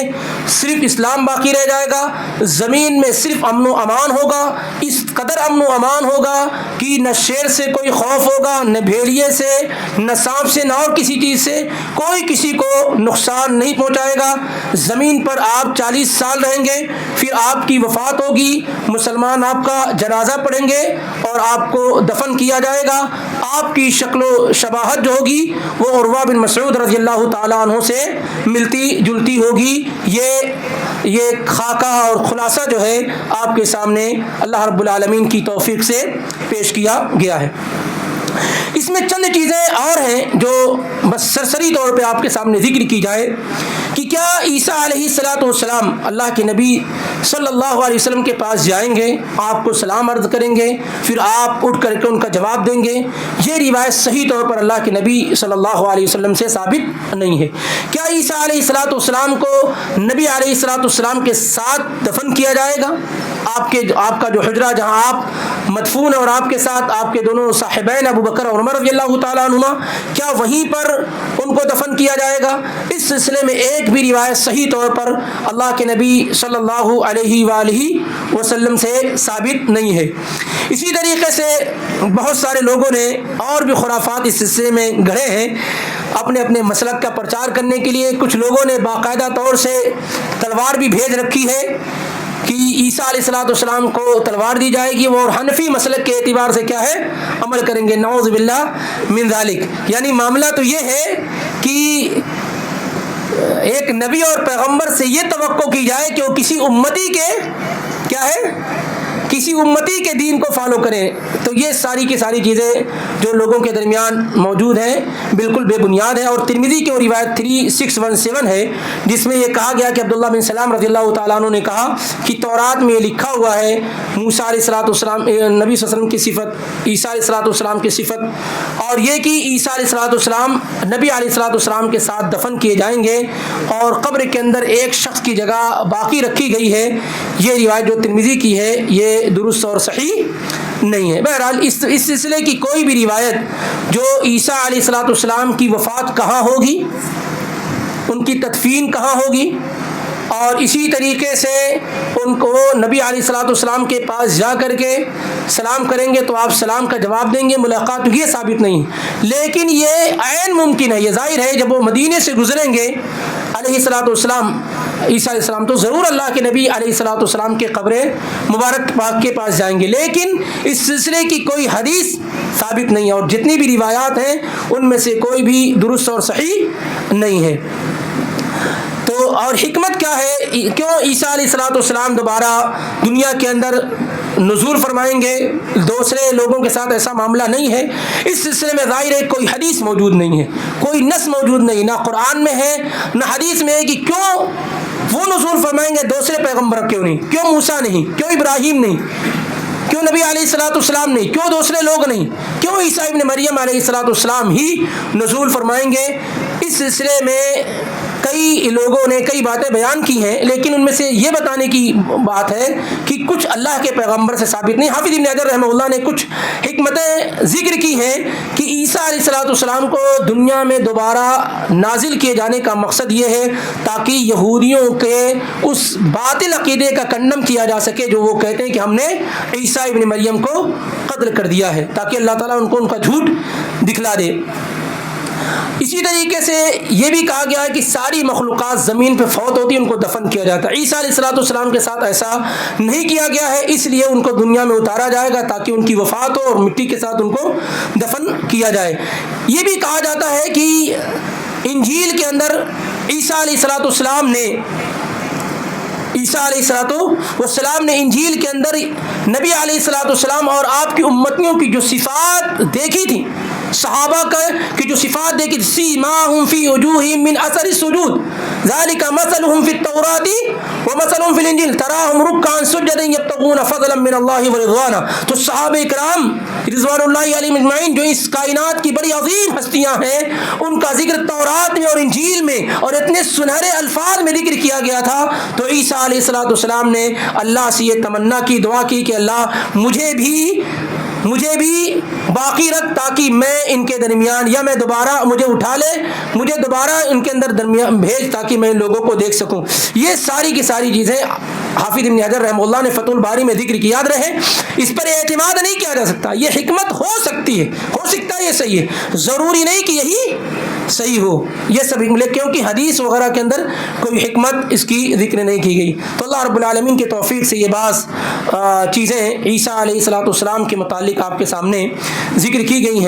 صرف اسلام باقی رہ جائے گا، زمین میں صرف امن و امان ہوگا، اس قدر امن و امان ہوگا کہ نہ شیر سے کوئی خوف ہوگا، نہ بھیڑیے سے، نہ سانپ سے، نہ اور کسی چیز سے، کوئی کسی کو نقصان نہیں پہنچائے گا۔ زمین پر آپ 40 سال رہیں گے، پھر آپ کی وفات ہوگی، مسلمان آپ کا جنازہ پڑھیں گے اور آپ کو دفن کیا جائے گا۔ آپ کی شکل و شباہت جو ہوگی وہ عروہ بن مسعود رضی اللہ تعالیٰ عنہ سے ملتی جلتی ہوگی۔ یہ خاکہ اور خلاصہ جو ہے آپ کے سامنے اللہ رب العالمین کی توفیق سے پیش کیا گیا ہے۔ اس میں چند چیزیں اور ہیں جو بس سرسری طور پہ آپ کے سامنے ذکر کی جائے کہ کیا عیسیٰ علیہ السلام اللہ کے نبی صلی اللہ علیہ وسلم کے پاس جائیں گے، آپ کو سلام عرض کریں گے، پھر آپ اٹھ کر کے ان کا جواب دیں گے؟ یہ روایت صحیح طور پر اللہ کے نبی صلی اللہ علیہ وسلم سے ثابت نہیں ہے۔ کیا عیسیٰ علیہ السلام کو نبی علیہ السلام کے ساتھ دفن کیا جائے گا؟ آپ کا جو حجرہ جہاں آپ مدفون ہیں اور آپ کے ساتھ آپ کے دونوں صاحبین ابو بکر اور عمر رضی اللہ تعالیٰ عنہما، کیا وہیں پر ان کو دفن کیا جائے گا؟ اس سلسلے میں ایک بھی روایت صحیح طور پر اللہ کے نبی صلی اللہ علیہ وآلہ وسلم سے ثابت نہیں ہے۔ اسی طریقے سے بہت سارے لوگوں نے اور بھی خرافات اس سلسلے میں گڑھے ہیں اپنے اپنے مسلک کا پرچار کرنے کے لیے۔ کچھ لوگوں نے باقاعدہ طور سے تلوار بھی بھیج رکھی ہے کہ عیسیٰ علیہ السلام کو تلوار دی جائے گی، وہ اور حنفی مسلک کے اعتبار سے کیا ہے؟ عمل کریں گے، نعوذ باللہ من ذالک۔ یعنی معاملہ تو یہ ہے کہ ایک نبی اور پیغمبر سے یہ توقع کی جائے کہ وہ کسی امتی کے کیا ہے؟ کسی امتی کے دین کو فالو کریں، تو یہ ساری کی ساری چیزیں جو لوگوں کے درمیان موجود ہیں بالکل بے بنیاد ہیں۔ اور ترمذی کی روایت 3617 ہے جس میں یہ کہا گیا کہ عبداللہ بن سلام رضی اللہ تعالیٰ عنہ نے کہا کہ تورات میں یہ لکھا ہوا ہے موسیٰ علیہ السلام نبی صلی اللہ علیہ وسلم کی صفت، عیسیٰ علیہ السلام کی صفت، اور یہ کہ عیسیٰ علیہ السلام نبی علیہ السلام کے ساتھ دفن کیے جائیں گے اور قبر کے اندر ایک شخص کی جگہ باقی رکھی گئی ہے۔ یہ روایت جو ترمذی کی ہے یہ درست اور صحیح نہیں ہے۔ بہرحال اس سلسلے کی کوئی بھی روایت جو عیسیٰ علیہ السلام کی وفات کہاں ہوگی، ان کی تدفین کہاں ہوگی، اور اسی طریقے سے ان کو نبی علیہ السلام کے پاس جا کر کے سلام کریں گے تو آپ سلام کا جواب دیں گے، ملاقات، یہ ثابت نہیں۔ لیکن یہ عین ممکن ہے، یہ ظاہر ہے جب وہ مدینے سے گزریں گے علیہ الصلوۃ والسلام عیسیٰ علیہ السلام تو ضرور اللہ کے نبی علیہ الصلوۃ والسلام کے قبر مبارک پاک کے پاس جائیں گے، لیکن اس سلسلے کی کوئی حدیث ثابت نہیں ہے، اور جتنی بھی روایات ہیں ان میں سے کوئی بھی درست اور صحیح نہیں ہے۔ تو اور حکمت کیا ہے، کیوں عیسیٰ علیہ الصلوۃ والسلام دوبارہ دنیا کے اندر نزول فرمائیں گے، دوسرے لوگوں کے ساتھ ایسا معاملہ نہیں ہے، اس سلسلے میں ظاہر ہے کوئی حدیث موجود نہیں ہے، کوئی نص موجود نہیں، نہ قرآن میں ہے نہ حدیث میں ہے کہ کیوں وہ نزول فرمائیں گے، دوسرے پیغمبر کیوں نہیں، کیوں موسیٰ نہیں، کیوں ابراہیم نہیں، کیوں نبی علیہ الصلوۃ والسلام نہیں، کیوں دوسرے لوگ نہیں، کیوں عیسیٰ ابن مریم علیہ الصلوۃ والسلام ہی نزول فرمائیں گے۔ اس سلسلے میں کئی لوگوں نے کئی باتیں بیان کی ہیں، لیکن ان میں سے یہ بتانے کی بات ہے کہ کچھ اللہ کے پیغمبر سے ثابت نہیں۔ حافظ ابن حجر رحمہ اللہ نے کچھ حکمتیں ذکر کی ہیں کہ عیسیٰ علیہ الصلوۃ والسلام کو دنیا میں دوبارہ نازل کیے جانے کا مقصد یہ ہے تاکہ یہودیوں کے اس باطل عقیدے کا کنڈم کیا جا سکے جو وہ کہتے ہیں کہ ہم نے عیسیٰ ابن مریم کو قتل کر دیا ہے، تاکہ اللہ تعالیٰ ان کو ان کا جھوٹ دکھلا دے۔ اسی طریقے سے یہ بھی کہا گیا ہے کہ ساری مخلوقات زمین پہ فوت ہوتی ان کو دفن کیا جاتا ہے، عیسیٰ علیہ الصلوۃ والسلام کے ساتھ ایسا نہیں کیا گیا ہے، اس لیے ان کو دنیا میں اتارا جائے گا تاکہ ان کی وفات ہو اور مٹی کے ساتھ ان کو دفن کیا جائے۔ یہ بھی کہا جاتا ہے کہ انجیل کے اندر عیسیٰ علیہ الصلوۃ والسلام نے انجیل کے اندر نبی علیہ الصلوۃ والسلام اور آپ کی امتیوں کی جو صفات دیکھی تھی، صحابہ کی جو صفات دیکھی تھی، سیماہم فی وجوہہم من اثر السجود ذالک مثلہم فی التوراۃ ومثلہم فی الانجیل تراہم رکعا سجدا یبتغون فضلا من اللہ ورضوانا۔ تو صحابہ کرام رضوان اللہ علیہم اجمعین جو اس کائنات کی بڑی عظیم ہستیاں ہیں، ان کا ذکر تورات میں اور انجیل میں اور اتنے سنہرے الفاظ میں ذکر کیا گیا تھا۔ تو عیسیٰ علیہ الصلوۃ والسلام نے اللہ سے یہ تمنا کی، دعا کی کہ اللہ مجھے بھی باقی رکھ تاکہ میں ان کے درمیان، یا میں دوبارہ مجھے اٹھا لے، مجھے دوبارہ ان کے اندر درمیان بھیج تاکہ میں ان لوگوں کو دیکھ سکوں۔ یہ ساری کی ساری چیزیں حافظ ابن حجر رحمہ اللہ نے فتح الباری میں ذکر کی، یاد رہے اس پر اعتماد نہیں کیا جا سکتا، یہ حکمت ہو سکتی ہے، ہو سکتا ہے یہ صحیح ہے، ضروری نہیں کہ یہی صحیح ہو، یہ سب حکمت، کیونکہ حدیث وغیرہ کے اندر کوئی حکمت اس کی ذکر نہیں کی گئی۔ تو اللہ رب العالمین کی توفیق سے یہ بعض چیزیں عیسیٰ علیہ الصلوۃ والسلام کے متعلق آپ کے سامنے ذکر کی گئی ہیں۔